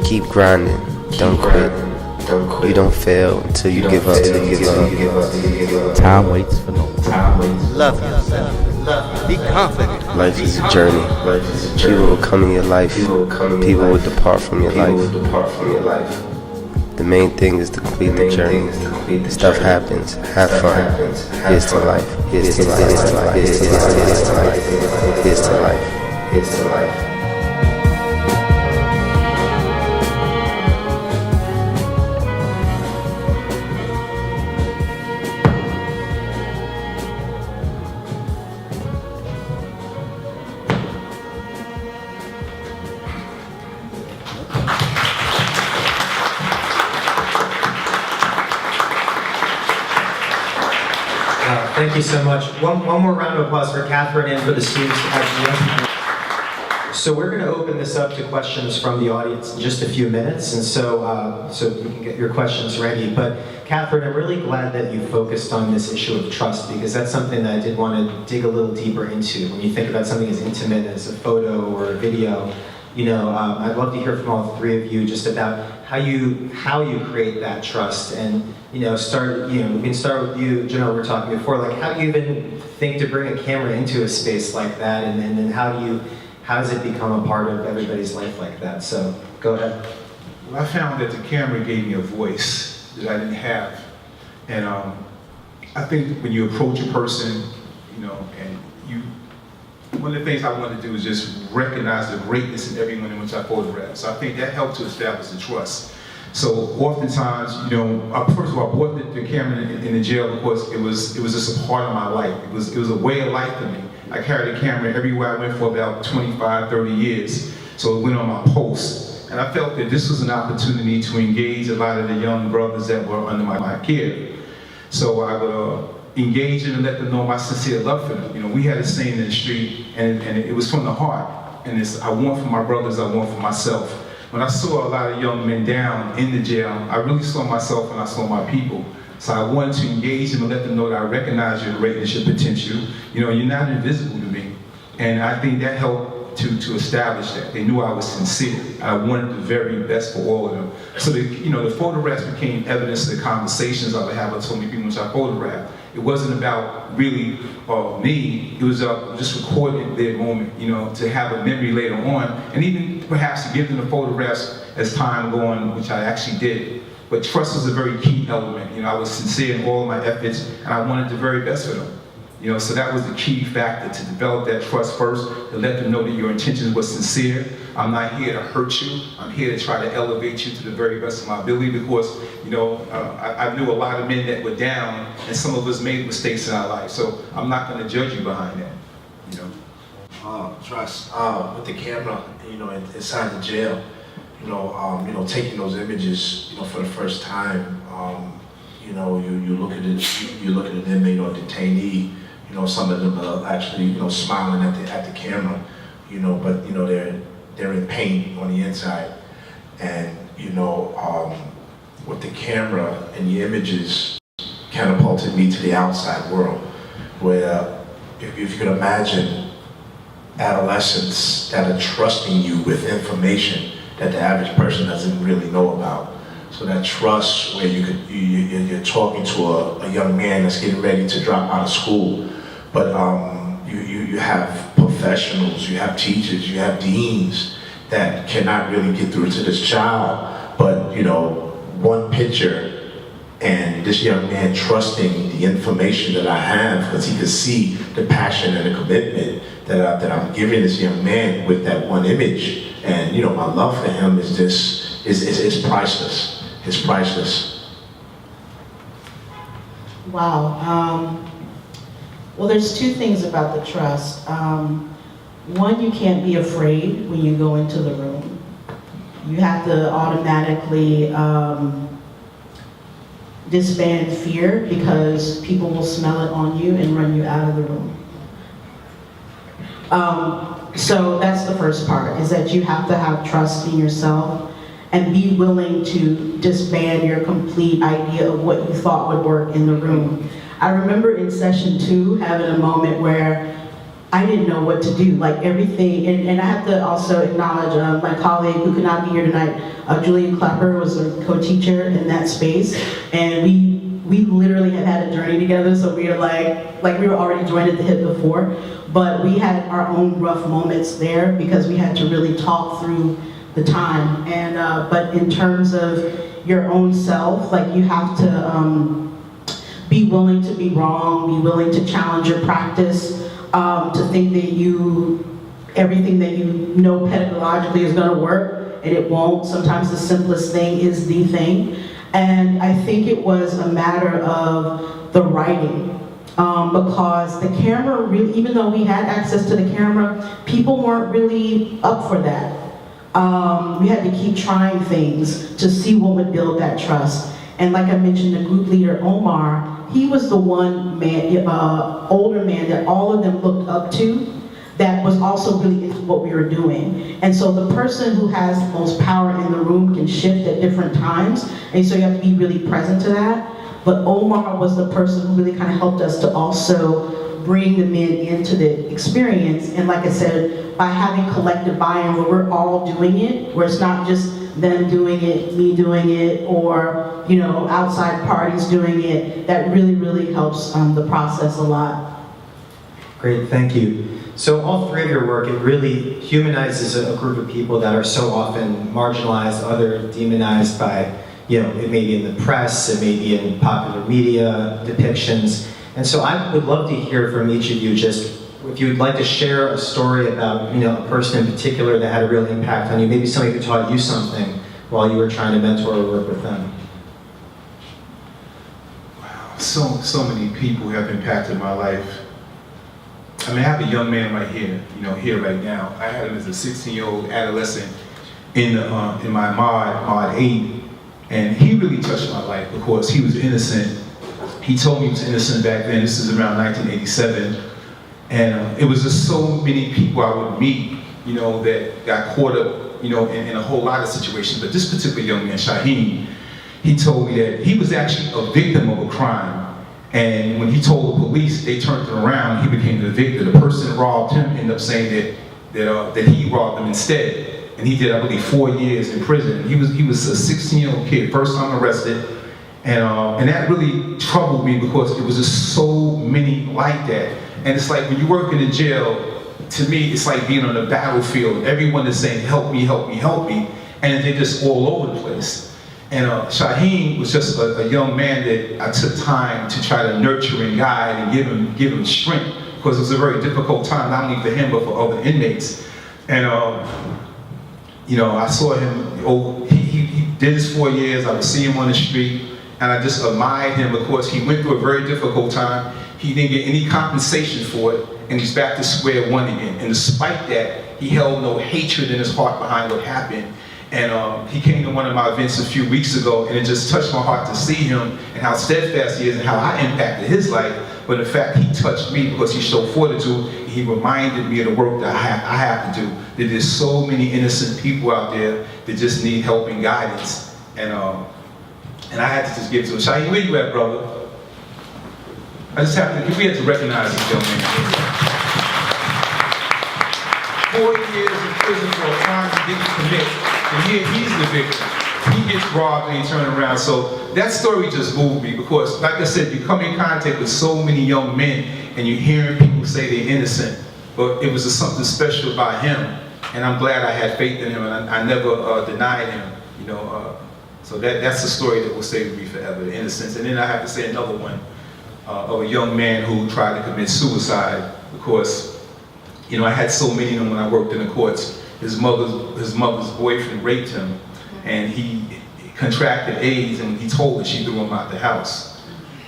Keep grinding. Don't quit. You don't fail until you give up. Time waits for no one. Love yourself. Be confident. Life is a journey. People will come in your life. People will depart from your life. The main thing is to complete the journey. Stuff happens. Have fun. Here's to life. Here's to life. Here's to life. Here's to life. Here's to life. Here's to life. Thank you so much. One more round of applause for Katherine and for the students at the So we're going to open this up to questions from the audience in just a few minutes, and so you can get your questions ready. But Katherine, I'm really glad that you focused on this issue of trust, because that's something that I did want to dig a little deeper into. When you think about something as intimate as a photo or a video, I'd love to hear from all three of you just about how you create that trust, and we can start with you, Jamel. We were talking before, like how do you even think to bring a camera into a space like that, and then how does it become a part of everybody's life like that? So go ahead. Well, I found that the camera gave me a voice that I didn't have, and I think when you approach a person, and one of the things I wanted to do is just recognize the greatness in everyone in which I photographed. So I think that helped to establish the trust. So oftentimes, first of all, I bought the camera in the jail because it was just a part of my life. It was a way of life for me. I carried a camera everywhere I went for about 25, 30 years. So it went on my post. And I felt that this was an opportunity to engage a lot of the young brothers that were under my care. So I would engage them and let them know my sincere love for them. We had a saying in the street, and it was from the heart. And it's, I want for my brothers, I want for myself. When I saw a lot of young men down in the jail, I really saw myself and I saw my people. So I wanted to engage them and let them know that I recognize your greatness, your potential. You're not invisible to me. And I think that helped to establish that. They knew I was sincere. I wanted the very best for all of them. So the photographs became evidence of the conversations I would have with so many people which I photographed. It wasn't about really me, it was just recording their moment, to have a memory later on, and even perhaps to give them the photographs as time go on, which I actually did. But trust was a very key element. I was sincere in all of my efforts, and I wanted the very best for them. So that was the key factor, to develop that trust first, to let them know that your intentions were sincere. I'm not here to hurt you. I'm here to try to elevate you to the very best of my ability, because, I knew a lot of men that were down, and some of us made mistakes in our life. So I'm not going to judge you behind that, Trust with the camera, inside the jail, taking those images, for the first time, you look at it, you look at an inmate or detainee, some of them are actually, smiling at the camera, but they're in pain on the inside, and with the camera and the images catapulted me to the outside world, where if you could imagine adolescents that are trusting you with information that the average person doesn't really know about. So that trust where you're talking to a young man that's getting ready to drop out of school, but you have professionals, you have teachers, you have deans that cannot really get through to this child, but one picture And this young man trusting the information that I have, because he could see the passion and the commitment that I'm giving this young man with that one image. And you know, my love for him is just, is priceless. It's priceless. Wow. Well, there's two things about the trust. One, you can't be afraid when you go into the room. You have to automatically disband fear, because people will smell it on you and run you out of the room. So that's the first part, is that you have to have trust in yourself and be willing to disband your complete idea of what you thought would work in the room. I remember in session 2 having a moment where I didn't know what to do, like everything, and I have to also acknowledge my colleague who could not be here tonight, Julian Clapper was a co-teacher in that space, and we literally had a journey together, so we were like we were already joined at the hip before, but we had our own rough moments there because we had to really talk through the time, and but in terms of your own self, like you have to be willing to be wrong, be willing to challenge your practice, to think that everything that you know pedagogically is going to work, and it won't. Sometimes the simplest thing is the thing. And I think it was a matter of the writing, because the camera really, even though we had access to the camera, people weren't really up for that. We had to keep trying things to see what would build that trust. And like I mentioned, the group leader, Omar, he was the one man, older man that all of them looked up to, that was also really into what we were doing. And so the person who has the most power in the room can shift at different times, and so you have to be really present to that. But Omar was the person who really kind of helped us to also bring the men into the experience. And like I said, by having collective buy-in where we're all doing it, where it's not just them doing it, me doing it, or you know, outside parties doing it, that really, really helps the process a lot. Great, thank you. So all three of your work, it really humanizes a group of people that are so often marginalized, other demonized by, you know, it may be in the press, it may be in popular media depictions. And so I would love to hear from each of you, just if you would like to share a story about, you know, a person in particular that had a real impact on you, maybe somebody who taught you something while you were trying to mentor or work with them. Wow, so many people have impacted my life. I mean, I have a young man right here, you know, here right now. I had him as a 16-year-old adolescent in my mod 8, and he really touched my life because he was innocent. He told me he was innocent back then. This is around 1987, and it was just so many people I would meet, you know, that got caught up, you know, in a whole lot of situations. But this particular young man, Shaheen, he told me that he was actually a victim of a crime. And when he told the police, they turned it around, he became the victim. The person that robbed him ended up saying that he robbed them instead. And he did, I believe, 4 years in prison. He was a 16-year-old kid, first time arrested. And that really troubled me because it was just so many like that. And it's like when you work in a jail, to me, it's like being on a battlefield. Everyone is saying, help me, help me, help me. And they're just all over the place. And Shaheen was just a young man that I took time to try to nurture and guide and give him strength, because it was a very difficult time, not only for him, but for other inmates. And you know, I saw him, he did his 4 years, I would see him on the street, and I just admired him because he went through a very difficult time. He didn't get any compensation for it, and he's back to square one again. And despite that, he held no hatred in his heart behind what happened. And he came to one of my events a few weeks ago, and it just touched my heart to see him and how steadfast he is and how I impacted his life. But in fact, he touched me because he showed fortitude. He reminded me of the work that I have to do. That there's so many innocent people out there that just need help and guidance. And I had to just give it to him. Shaheen, where you at, brother? We had to recognize this young man. 4 years in prison for a crime he didn't commit. And here he's the victim. He gets robbed and he turns around. So that story just moved me because, like I said, you come in contact with so many young men and you're hearing people say they're innocent, but it was just something special about him. And I'm glad I had faith in him, and I never denied him. You know, So that's the story that will stay with me forever, the innocence. And then I have to say another one of a young man who tried to commit suicide. Of course, you know, I had so many of them when I worked in the courts. His mother's boyfriend raped him, and he contracted AIDS, and he told her, she threw him out the house.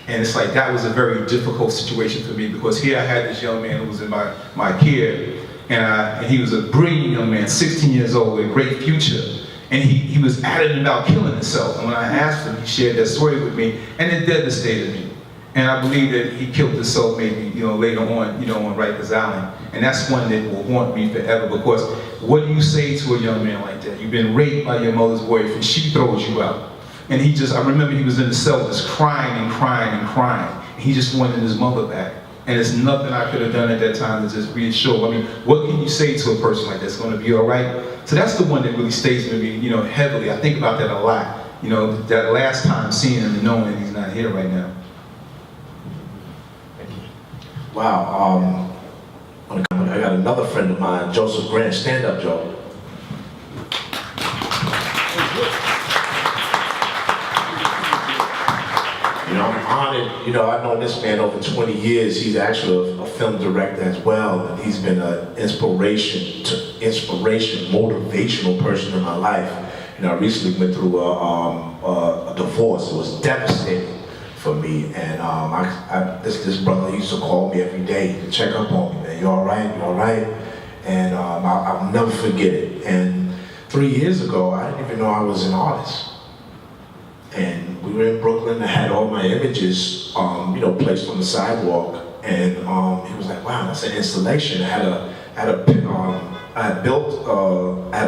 And it's like, that was a very difficult situation for me, because here I had this young man who was in my care, and he was a brilliant young man, 16 years old, with a great future. And he was adamant about killing himself. And when I asked him, he shared that story with me, and it devastated me. And I believe that he killed himself maybe, you know, later on, you know, on Rikers Island. And that's one that will haunt me forever, because what do you say to a young man like that? You've been raped by your mother's boyfriend, she throws you out. And I remember he was in the cell just crying and crying and crying. And he just wanted his mother back. And there's nothing I could have done at that time to just reassure. I mean, what can you say to a person like that? It's going to be all right? So that's the one that really stays with me, you know, heavily. I think about that a lot. You know, that last time seeing him and knowing that he's not here right now. Wow, I got another friend of mine, Joseph Grant. Stand up, Joe. You know, I'm honored. You know, I've known this man over 20 years. He's actually a film director as well, and he's been an inspiration, motivational person in my life. You know, I recently went through a divorce. It was devastating for me, and this brother used to call me every day to check up on me. Man, you all right? You all right? And I'll never forget it. And 3 years ago, I didn't even know I was an artist. And we were in Brooklyn. I had all my images, you know, placed on the sidewalk. And he was like, "Wow, that's an installation." I had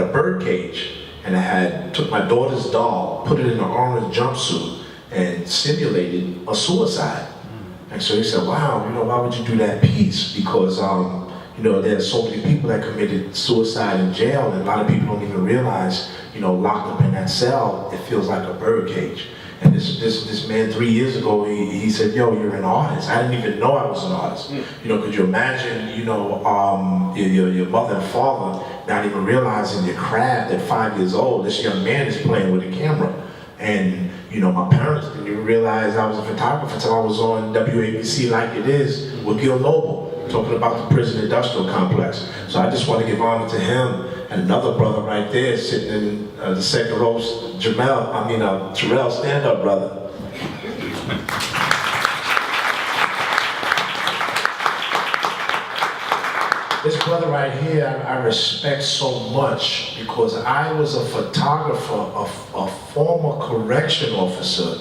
a bird cage, and I took my daughter's doll, put it in an orange jumpsuit, and simulated a suicide. And so he said, "Wow, you know, why would you do that piece?" Because you know, there's so many people that committed suicide in jail, and a lot of people don't even realize, you know, locked up in that cell, it feels like a bird cage. And this man 3 years ago, he said, "Yo, you're an artist." I didn't even know I was an artist. You know, could you imagine, you know, your mother and father not even realizing your craft at 5 years old? This young man is playing with a camera. And, you know, my parents didn't even realize I was a photographer until I was on WABC Like It Is with Gil Noble, talking about the prison industrial complex. So I just want to give honor to him and another brother right there sitting in the second row, Terrell, stand up, brother. This brother right here, I respect so much, because I was a photographer, a former correction officer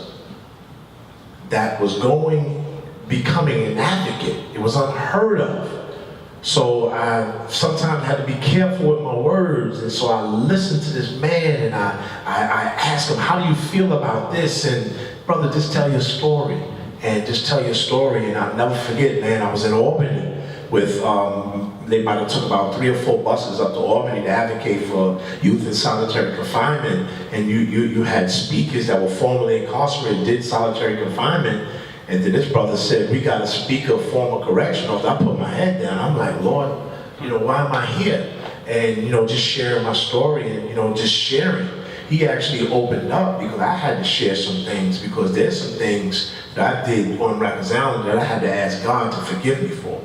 that was becoming an advocate. It was unheard of. So I sometimes had to be careful with my words, and so I listened to this man, and I asked him, "How do you feel about this?" And brother, just tell your story, and just tell your story. And I'll never forget, man, I was in Albany with, they might have took about 3 or 4 buses up to Albany to advocate for youth in solitary confinement, and you had speakers that were formerly incarcerated, did solitary confinement. And then this brother said, "We got a speaker, former correction officer." I put my head down. I'm like, "Lord, you know, why am I here?" And, you know, just sharing my story and, you know, just sharing. He actually opened up, because I had to share some things, because there's some things that I did on Rikers Island that I had to ask God to forgive me for.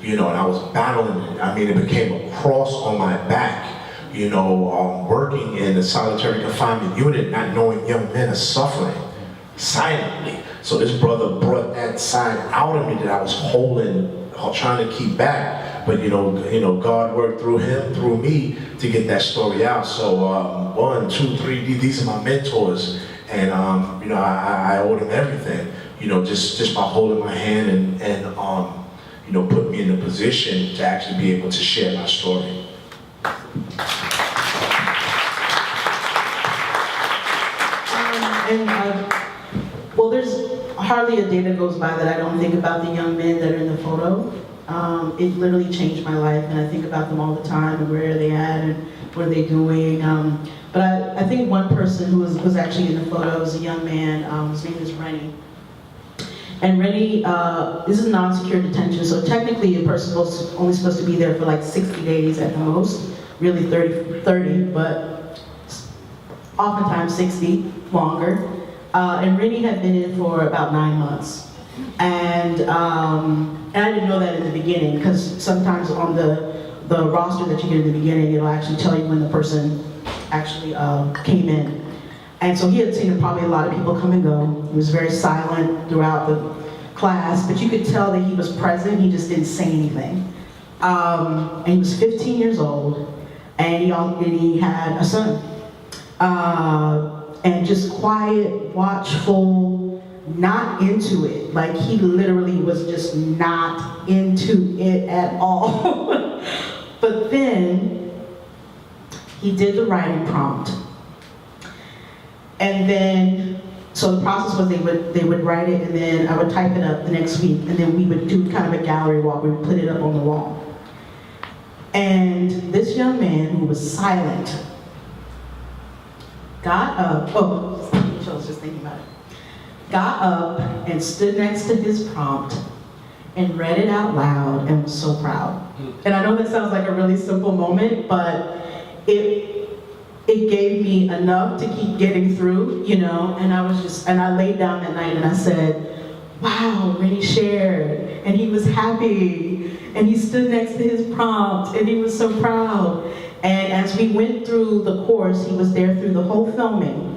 You know, and I was battling it. I mean, it became a cross on my back, you know, working in a solitary confinement unit, not knowing young men are suffering silently. So this brother brought that side out of me that I was holding, trying to keep back. But you know, God worked through him, through me, to get that story out. So 1, 2, 3, these are my mentors, and you know, I owe them everything. You know, just by holding my hand and you know, put me in a position to actually be able to share my story. Well, there's hardly a day that goes by that I don't think about the young men that are in the photo. It literally changed my life, and I think about them all the time, and where are they at, and what are they doing. But I think one person who was actually in the photo is a young man. His name is Rennie. And Rennie this is non-secure detention, so technically a person's only supposed to be there for like 60 days at the most, really 30, but oftentimes 60, longer. And Rennie had been in for about 9 months. And I didn't know that in the beginning, because sometimes on the roster that you get in the beginning, it'll actually tell you when the person actually came in. And so he had seen probably a lot of people come and go. He was very silent throughout the class, but you could tell that he was present, he just didn't say anything. And he was 15 years old, and he had a son. And just quiet, watchful, not into it. Like, he literally was just not into it at all. But then he did the writing prompt. And then, so the process was they would write it, and then I would type it up the next week, and then we would do kind of a gallery walk. We would put it up on the wall. And this young man who was silent got up, I was just thinking about it, got up and stood next to his prompt and read it out loud and was so proud. And I know that sounds like a really simple moment, but it gave me enough to keep getting through, you know, and I laid down that night and I said, wow, Rennie shared, and he was happy, and he stood next to his prompt, and he was so proud. And as we went through the course, he was there through the whole filming,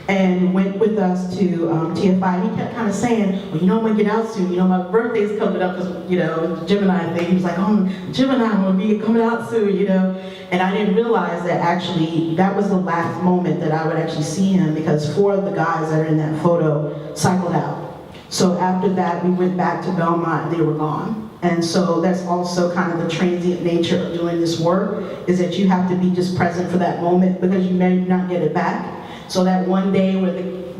and went with us to TFI. He kept kind of saying, well, you know, I'm gonna get out soon. You know, my birthday's coming up, because, you know, Gemini thing. He was like, oh, Gemini, I'm gonna be coming out soon, you know. And I didn't realize that actually that was the last moment that I would actually see him, because 4 of the guys that are in that photo cycled out. So after that, we went back to Belmont, and they were gone. And so that's also kind of the transient nature of doing this work, is that you have to be just present for that moment, because you may not get it back. So that one day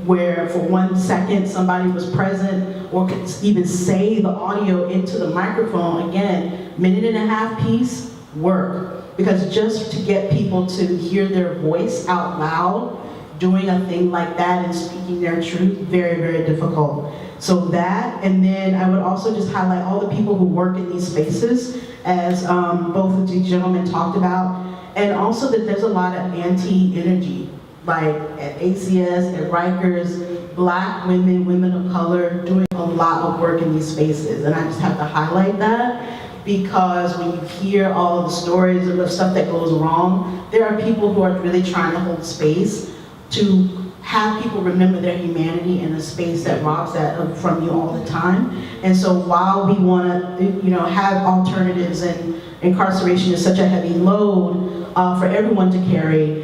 where for 1 second somebody was present or could even say the audio into the microphone, again, 1.5 minute piece, work. Because just to get people to hear their voice out loud, doing a thing like that and speaking their truth, very, very difficult. So that, and then I would also just highlight all the people who work in these spaces, as both of these gentlemen talked about, and also that there's a lot of anti-energy, like at ACS, at Rikers, Black women, women of color, doing a lot of work in these spaces. And I just have to highlight that, because when you hear all of the stories of the stuff that goes wrong, there are people who are really trying to hold space to have people remember their humanity in a space that robs that from you all the time. And so while we want to, you know, have alternatives, and incarceration is such a heavy load for everyone to carry,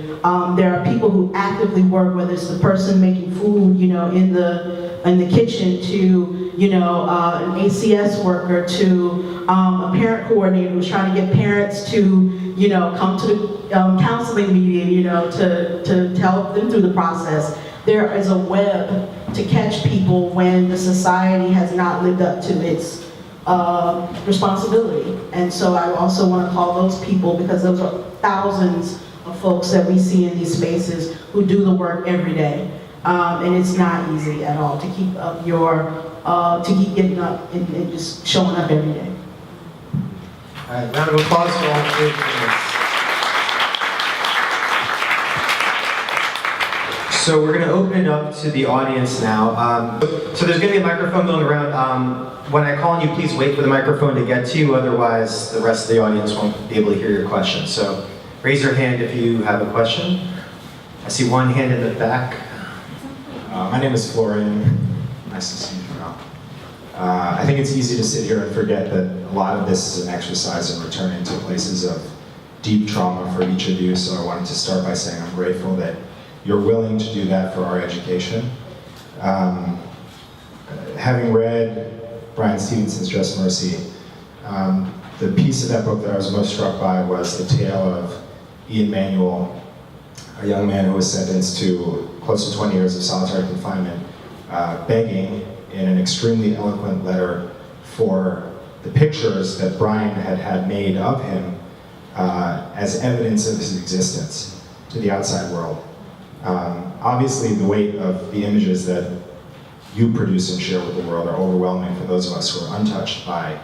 there are people who actively work, whether it's the person making food, you know, in the kitchen, to, you know, an ACS worker, to a parent coordinator who's trying to get parents to, you know, come to the counseling meeting, you know, to help them through the process. There is a web to catch people when the society has not lived up to its responsibility. And so I also want to call those people, because those are thousands of folks that we see in these spaces who do the work every day. And it's not easy at all to keep up to keep getting up and just showing up every day. All right, round of applause for all 3 panelists. So we're going to open it up to the audience now. So there's going to be a microphone going around. When I call on you, please wait for the microphone to get to you, otherwise the rest of the audience won't be able to hear your question. So raise your hand if you have a question. I see one hand in the back. My name is Florian. Nice to see you. I think it's easy to sit here and forget that a lot of this is an exercise in returning to places of deep trauma for each of you. So I wanted to start by saying I'm grateful that you're willing to do that for our education. Having read Brian Stevenson's Just Mercy, the piece of that book that I was most struck by was the tale of Ian Manuel, a young man who was sentenced to close to 20 years of solitary confinement, begging in an extremely eloquent letter for the pictures that Brian had made of him as evidence of his existence to the outside world. Obviously, the weight of the images that you produce and share with the world are overwhelming for those of us who are untouched by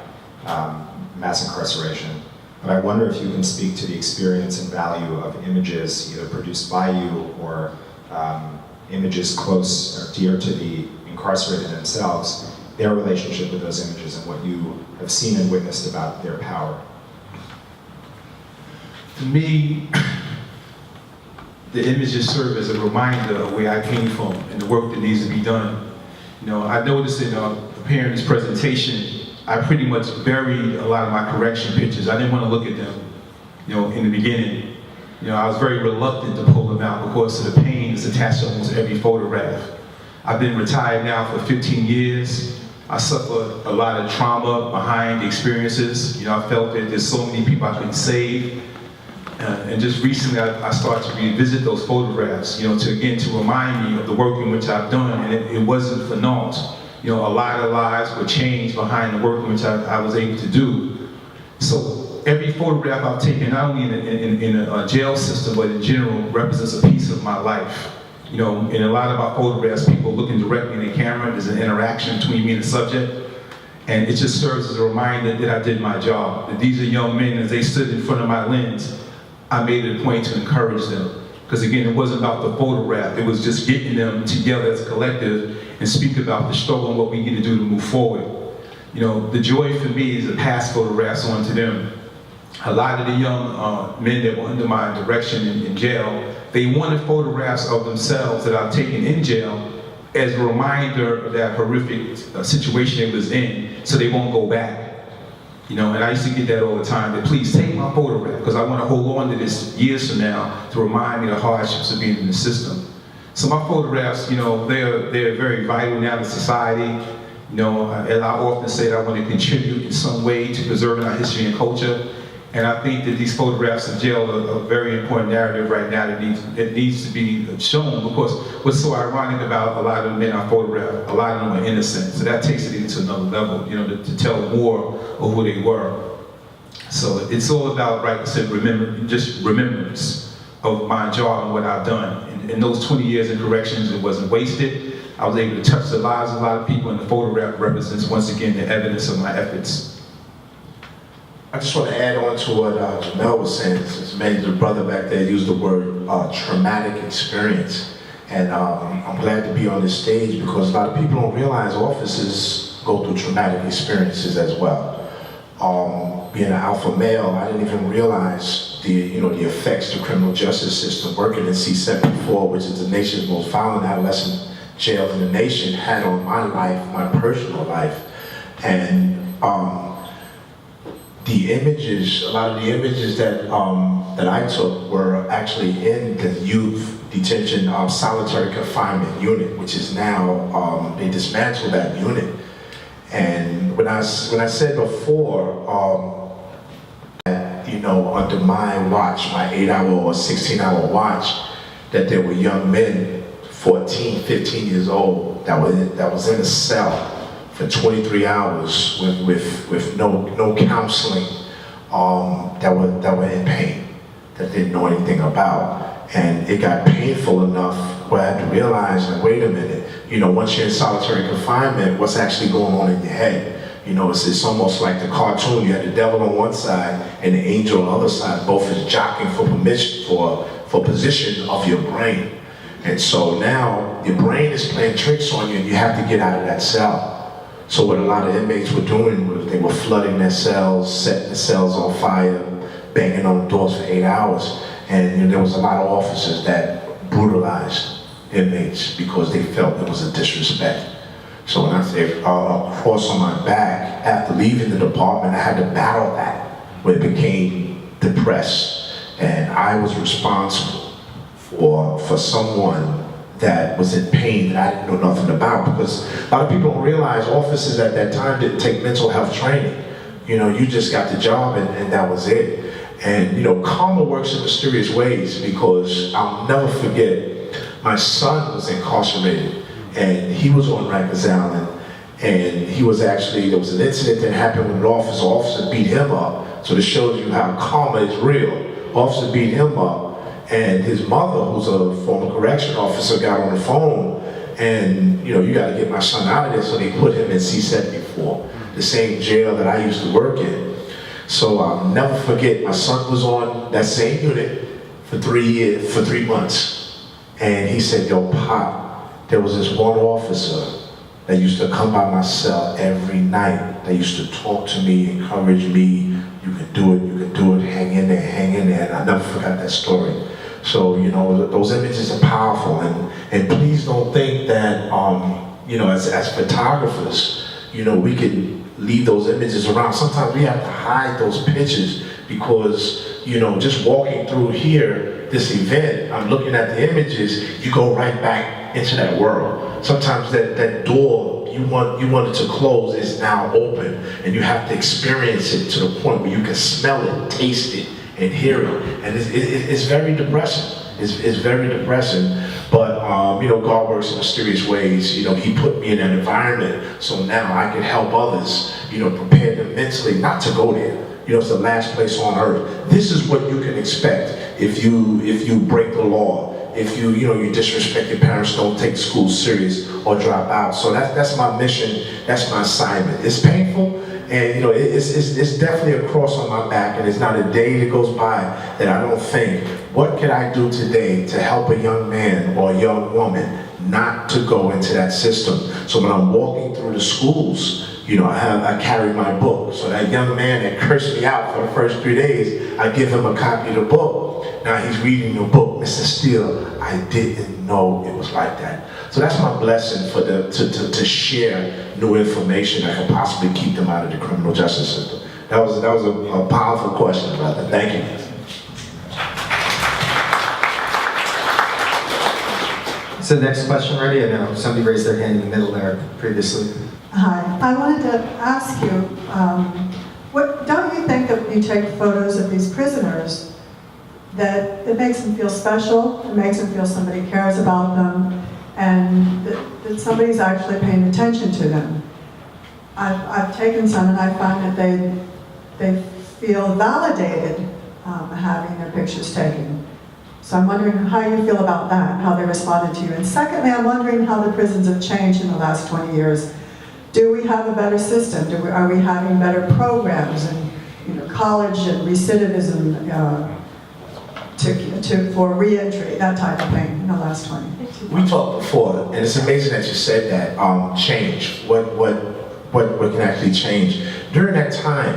mass incarceration. But I wonder if you can speak to the experience and value of images either produced by you or images close or dear to the incarcerated themselves, their relationship with those images and what you have seen and witnessed about their power? To me, the images serve as a reminder of where I came from and the work that needs to be done. You know, I noticed in preparing this presentation, I pretty much buried a lot of my correction pictures. I didn't want to look at them, you know, in the beginning. You know, I was very reluctant to pull them out because of the pain that's attached to almost every photograph. I've been retired now for 15 years. I suffered a lot of trauma behind the experiences. You know, I felt that there's so many people I couldn't save. And just recently, I started to revisit those photographs, you know, to remind me of the work in which I've done, and it wasn't for naught. You know, a lot of lives were changed behind the work in which I was able to do. So every photograph I've taken, not only in a jail system, but in general, represents a piece of my life. You know, in a lot of our photographs, people looking directly in the camera, there's an interaction between me and the subject. And it just serves as a reminder that I did my job. That these are young men, as they stood in front of my lens, I made it a point to encourage them. Because again, it wasn't about the photograph, it was just getting them together as a collective and speak about the struggle and what we need to do to move forward. You know, the joy for me is to pass photographs on to them. A lot of the young men that were under my direction in jail, they wanted photographs of themselves that I've taken in jail as a reminder of that horrific situation they was in, so they won't go back. You know, and I used to get that all the time, that please take my photograph, because I want to hold on to this years from now to remind me of the hardships of being in the system. So my photographs, you know, they're very vital now to society. You know, and I often say that I want to contribute in some way to preserving our history and culture. And I think that these photographs in jail are a very important narrative right now that needs to be shown, because what's so ironic about a lot of the men I photograph, a lot of them are innocent. So that takes it into another level, you know, to tell more of who they were. So it's all about, like I said, remembrance of my job and what I've done. In those 20 years in corrections, it wasn't wasted. I was able to touch the lives of a lot of people, and the photograph represents, once again, the evidence of my efforts. I just want to add on to what Jamel was saying, since maybe the brother back there used the word traumatic experience. And I'm glad to be on this stage because a lot of people don't realize officers go through traumatic experiences as well. Being an alpha male, I didn't even realize the effects the criminal justice system working in C-74, which is the nation's most violent adolescent jail in the nation, had on my life, my personal life. And the images, a lot of the images that I took were actually in the youth detention solitary confinement unit, which is now, they dismantled that unit. And when I said before, under my watch, my 8-hour or 16-hour watch, that there were young men, 14, 15 years old, that was in a cell for 23 hours with no counseling, that were in pain, that didn't know anything about. And it got painful enough where I had to realize, like, wait a minute, once you're in solitary confinement, what's actually going on in your head? It's almost like the cartoon. You had the devil on one side and the angel on the other side, both is jockeying for position of your brain. And so now your brain is playing tricks on you and you have to get out of that cell. So what a lot of inmates were doing was they were flooding their cells, setting the cells on fire, banging on the doors for 8 hours. And there was a lot of officers that brutalized inmates because they felt it was a disrespect. So when I say a cross on my back, after leaving the department, I had to battle that, where it became depressed. And I was responsible for someone that was in pain that I didn't know nothing about, because a lot of people don't realize officers at that time didn't take mental health training. You just got the job and that was it. And karma works in mysterious ways, because I'll never forget, my son was incarcerated and he was on Rikers Island, and he was actually, there was an incident that happened with an officer beat him up. So this shows you how karma is real. Officer beat him up, and his mother, who's a former correction officer, got on the phone, and you got to get my son out of there. So they put him in C-74, the same jail that I used to work in. So I'll never forget, my son was on that same unit for 3 months. And he said, yo, Pop, there was this one officer that used to come by my cell every night. They used to talk to me, encourage me, you can do it, hang in there. And I never forgot that story. So, you know, those images are powerful. And please don't think that, you know, as photographers, you know, we can leave those images around. Sometimes we have to hide those pictures because, you know, just walking through here, this event, I'm looking at the images, you go right back into that world. Sometimes that door you wanted to close is now open, and you have to experience it to the point where you can smell it, taste it, and hear it. And it's very depressing. It's very depressing. But you know, God works in mysterious ways. You know, He put me in an environment so now I can help others, you know, prepare them mentally not to go there. You know, it's the last place on earth. This is what you can expect if you break the law. If you disrespect your parents, don't take school serious, or drop out. So that's my mission. That's my assignment. It's painful, and you know, it's definitely a cross on my back. And it's not a day that goes by that I don't think, what can I do today to help a young man or a young woman not to go into that system? So when I'm walking through the schools, you know, I carry my book. So that young man that cursed me out for the first 3 days, I give him a copy of the book. Now he's reading the book, Mr. Steele, I didn't know it was like that. So that's my blessing to share new information that can possibly keep them out of the criminal justice system. That was a powerful question, brother. Thank you. So next question ready? I know somebody raised their hand in the middle there previously. Hi, I wanted to ask you, don't you think that you take photos of these prisoners that it makes them feel special, it makes them feel somebody cares about them, and that somebody's actually paying attention to them? I've taken some and I find that they feel validated having their pictures taken. So I'm wondering how you feel about that, how they responded to you. And secondly, I'm wondering how the prisons have changed in the last 20 years. Do we have a better system? Are we having better programs and college and recidivism for reentry, that type of thing in the last 20? We talked before, and it's amazing that you said that. Change. What can actually change? During that time,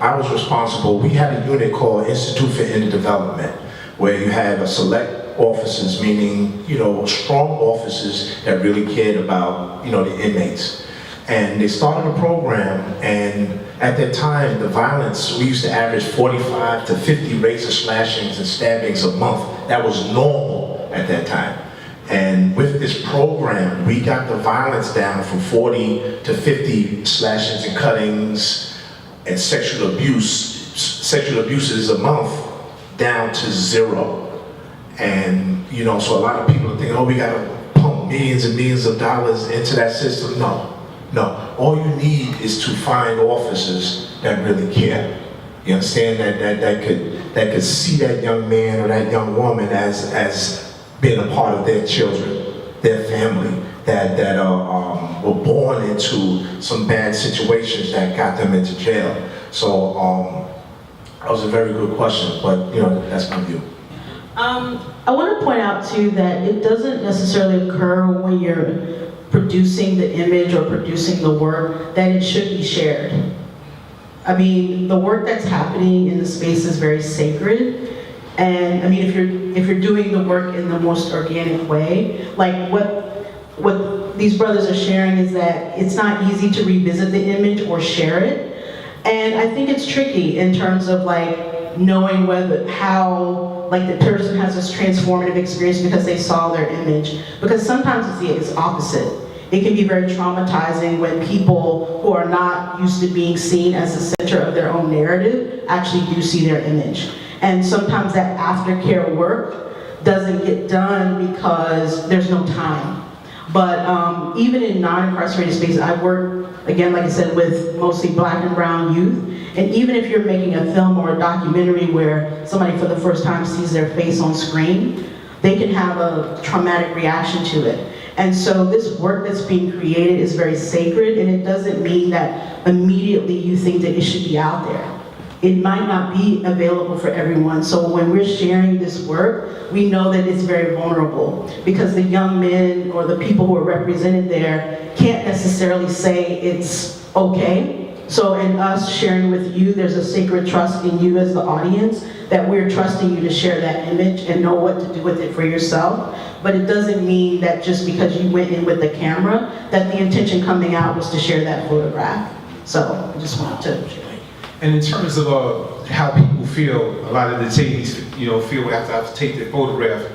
I was responsible. We had a unit called Institute for Inner Development, where you had a select officers, meaning, strong officers that really cared about, the inmates. And they started a program, and at that time, the violence, we used to average 45 to 50 razor slashings and stabbings a month. That was normal at that time. And with this program, we got the violence down from 40 to 50 slashings and cuttings and sexual abuses a month down to 0. And, so a lot of people are thinking, oh, we got to pump millions and millions of dollars into that system. No, all you need is to find officers that really care. You understand, that could see that young man or that young woman as being a part of their children, their family, that were born into some bad situations that got them into jail. So that was a very good question, but that's my view. I want to point out too that it doesn't necessarily occur when you're producing the image or producing the work that it should be shared. I mean, the work that's happening in the space is very sacred, and I mean, if you're doing the work in the most organic way, like what these brothers are sharing is that it's not easy to revisit the image or share it, and I think it's tricky in terms of knowing how the person has this transformative experience because they saw their image. Because sometimes it's the opposite. It can be very traumatizing when people who are not used to being seen as the center of their own narrative actually do see their image. And sometimes that aftercare work doesn't get done because there's no time. But even in non-incarcerated spaces, I work, again, like I said, with mostly Black and brown youth. And even if you're making a film or a documentary where somebody for the first time sees their face on screen, they can have a traumatic reaction to it. And so this work that's being created is very sacred, and it doesn't mean that immediately you think that it should be out there. it might not be available for everyone. So when we're sharing this work, we know that it's very vulnerable because the young men or the people who are represented there can't necessarily say it's okay. So in us sharing with you, there's a sacred trust in you as the audience that we're trusting you to share that image and know what to do with it for yourself. But it doesn't mean that just because you went in with the camera, that the intention coming out was to share that photograph. So I just wanted to share. And in terms of how people feel, a lot of the detainees, feel after I take their photograph,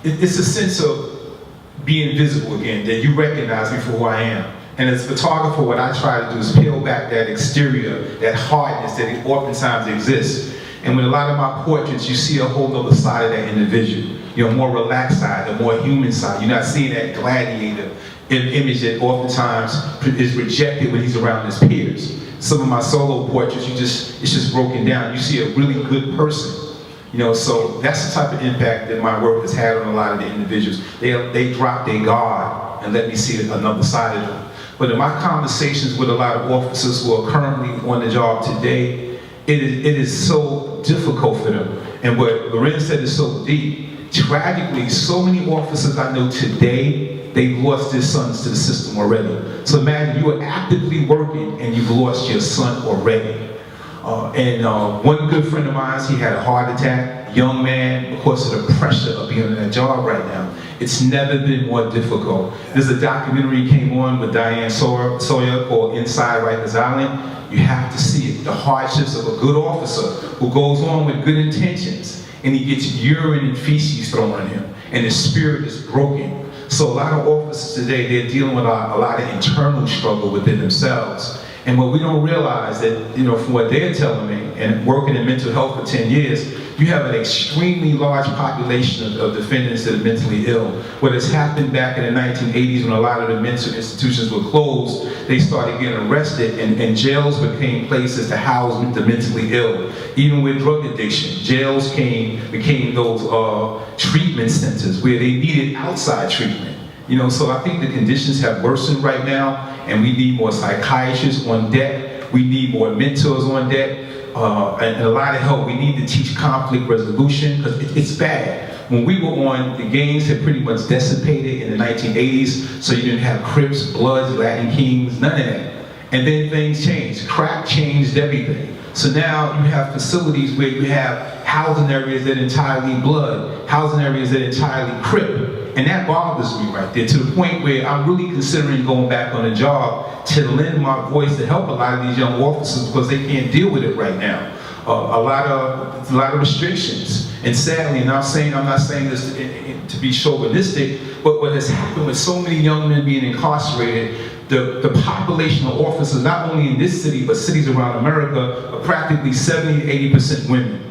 it's a sense of being visible again, that you recognize me for who I am. And as a photographer, what I try to do is peel back that exterior, that hardness that oftentimes exists. And with a lot of my portraits, you see a whole other side of that individual. More relaxed side, the more human side. You're not seeing that gladiator image that oftentimes is rejected when he's around his peers. Some of my solo portraits, it's just broken down. You see a really good person. So that's the type of impact that my work has had on a lot of the individuals. They drop their guard and let me see another side of them. But in my conversations with a lot of officers who are currently on the job today, it is so difficult for them. And what Lorenzo said is so deep. Tragically, so many officers I know today, they've lost their sons to the system already. So imagine you are actively working and you've lost your son already. One good friend of mine, he had a heart attack, young man, because of the pressure of being on that job right now. It's never been more difficult. There's a documentary came on with Diane Sawyer called Inside Rikers Island. You have to see it, the hardships of a good officer who goes on with good intentions and he gets urine and feces thrown on him and his spirit is broken. So a lot of officers today, they're dealing with a lot of internal struggle within themselves. And what we don't realize that, from what they're telling me, and working in mental health for 10 years, you have an extremely large population of defendants that are mentally ill. What has happened back in the 1980s when a lot of the mental institutions were closed, they started getting arrested and jails became places to house the mentally ill. Even with drug addiction, jails became those treatment centers where they needed outside treatment. So I think the conditions have worsened right now, and we need more psychiatrists on deck. We need more mentors on deck, and a lot of help. We need to teach conflict resolution because it's bad. When we were on, the gangs had pretty much dissipated in the 1980s, so you didn't have Crips, Bloods, Latin Kings, none of that. And then things changed. Crack changed everything. So now you have facilities where you have housing areas that are entirely Blood, housing areas that are entirely Crip. And that bothers me right there, to the point where I'm really considering going back on the job to lend my voice to help a lot of these young officers because they can't deal with it right now. A lot of restrictions. And sadly, and I'm not saying this to be chauvinistic, but what has happened with so many young men being incarcerated, the population of officers, not only in this city, but cities around America, are practically 70 to 80% women.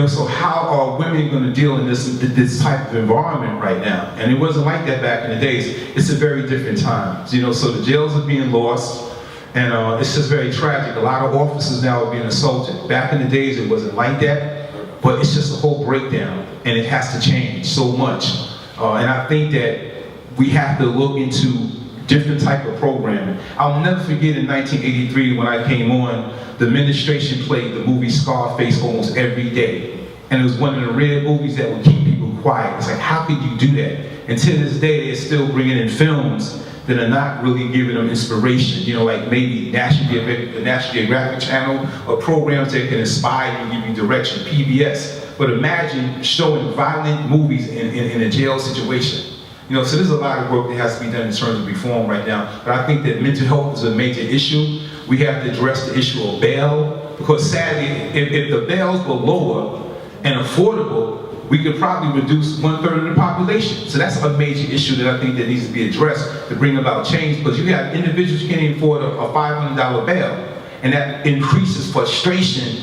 So how are women going to deal in this type of environment right now? And it wasn't like that back in the days. It's a very different time. So the jails are being lost, and it's just very tragic. A lot of officers now are being assaulted. Back in the days, it wasn't like that, but it's just a whole breakdown, and it has to change so much. And I think that we have to look into different type of programming. I'll never forget in 1983 when I came on, the administration played the movie Scarface almost every day. And it was one of the rare movies that would keep people quiet. It's like, how could you do that? And to this day, they're still bringing in films that are not really giving them inspiration. Like maybe the National Geographic Channel, or programs that can inspire you and give you direction, PBS. But imagine showing violent movies in a jail situation. So there's a lot of work that has to be done in terms of reform right now. But I think that mental health is a major issue. We have to address the issue of bail, because sadly, if the bails were lower and affordable, we could probably reduce 1/3 of the population. So that's a major issue that I think that needs to be addressed to bring about change, because you have individuals who can't even afford a $500 bail, and that increases frustration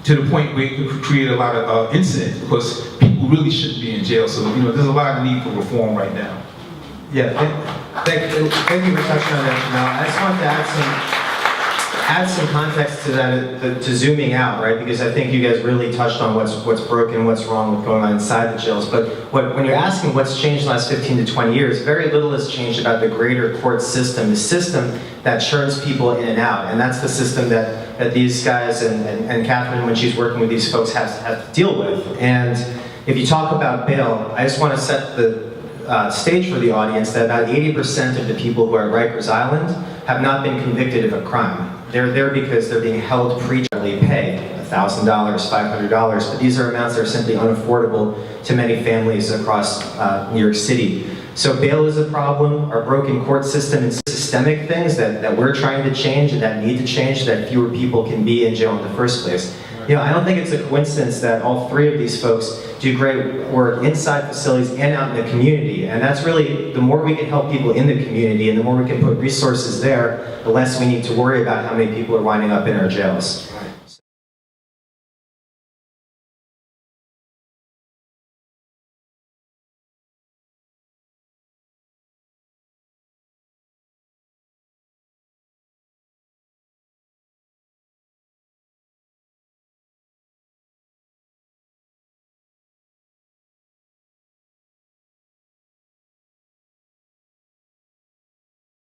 to the point where it could create a lot of incidents, because people really shouldn't be in jail. So there's a lot of need for reform right now. Yeah, thank you for touching on that, Jamel. I just wanted to add some context to that, to zooming out, right? Because I think you guys really touched on what's broken, what's wrong with going on inside the jails. But when you're asking what's changed in the last 15 to 20 years, very little has changed about the greater court system, the system that churns people in and out. And that's the system that that these guys and Katherine, when she's working with these folks, have to deal with. And if you talk about bail, I just want to set the stage for the audience that about 80% of the people who are at Rikers Island have not been convicted of a crime. They're there because they're being held pre-trially pay, $1,000, $500, but these are amounts that are simply unaffordable to many families across New York City. So bail is a problem, our broken court system, and systemic things that we're trying to change and that need to change so that fewer people can be in jail in the first place. You know, I don't think it's a coincidence that all three of these folks do great work inside facilities and out in the community. And that's really, the more we can help people in the community and the more we can put resources there, the less we need to worry about how many people are winding up in our jails.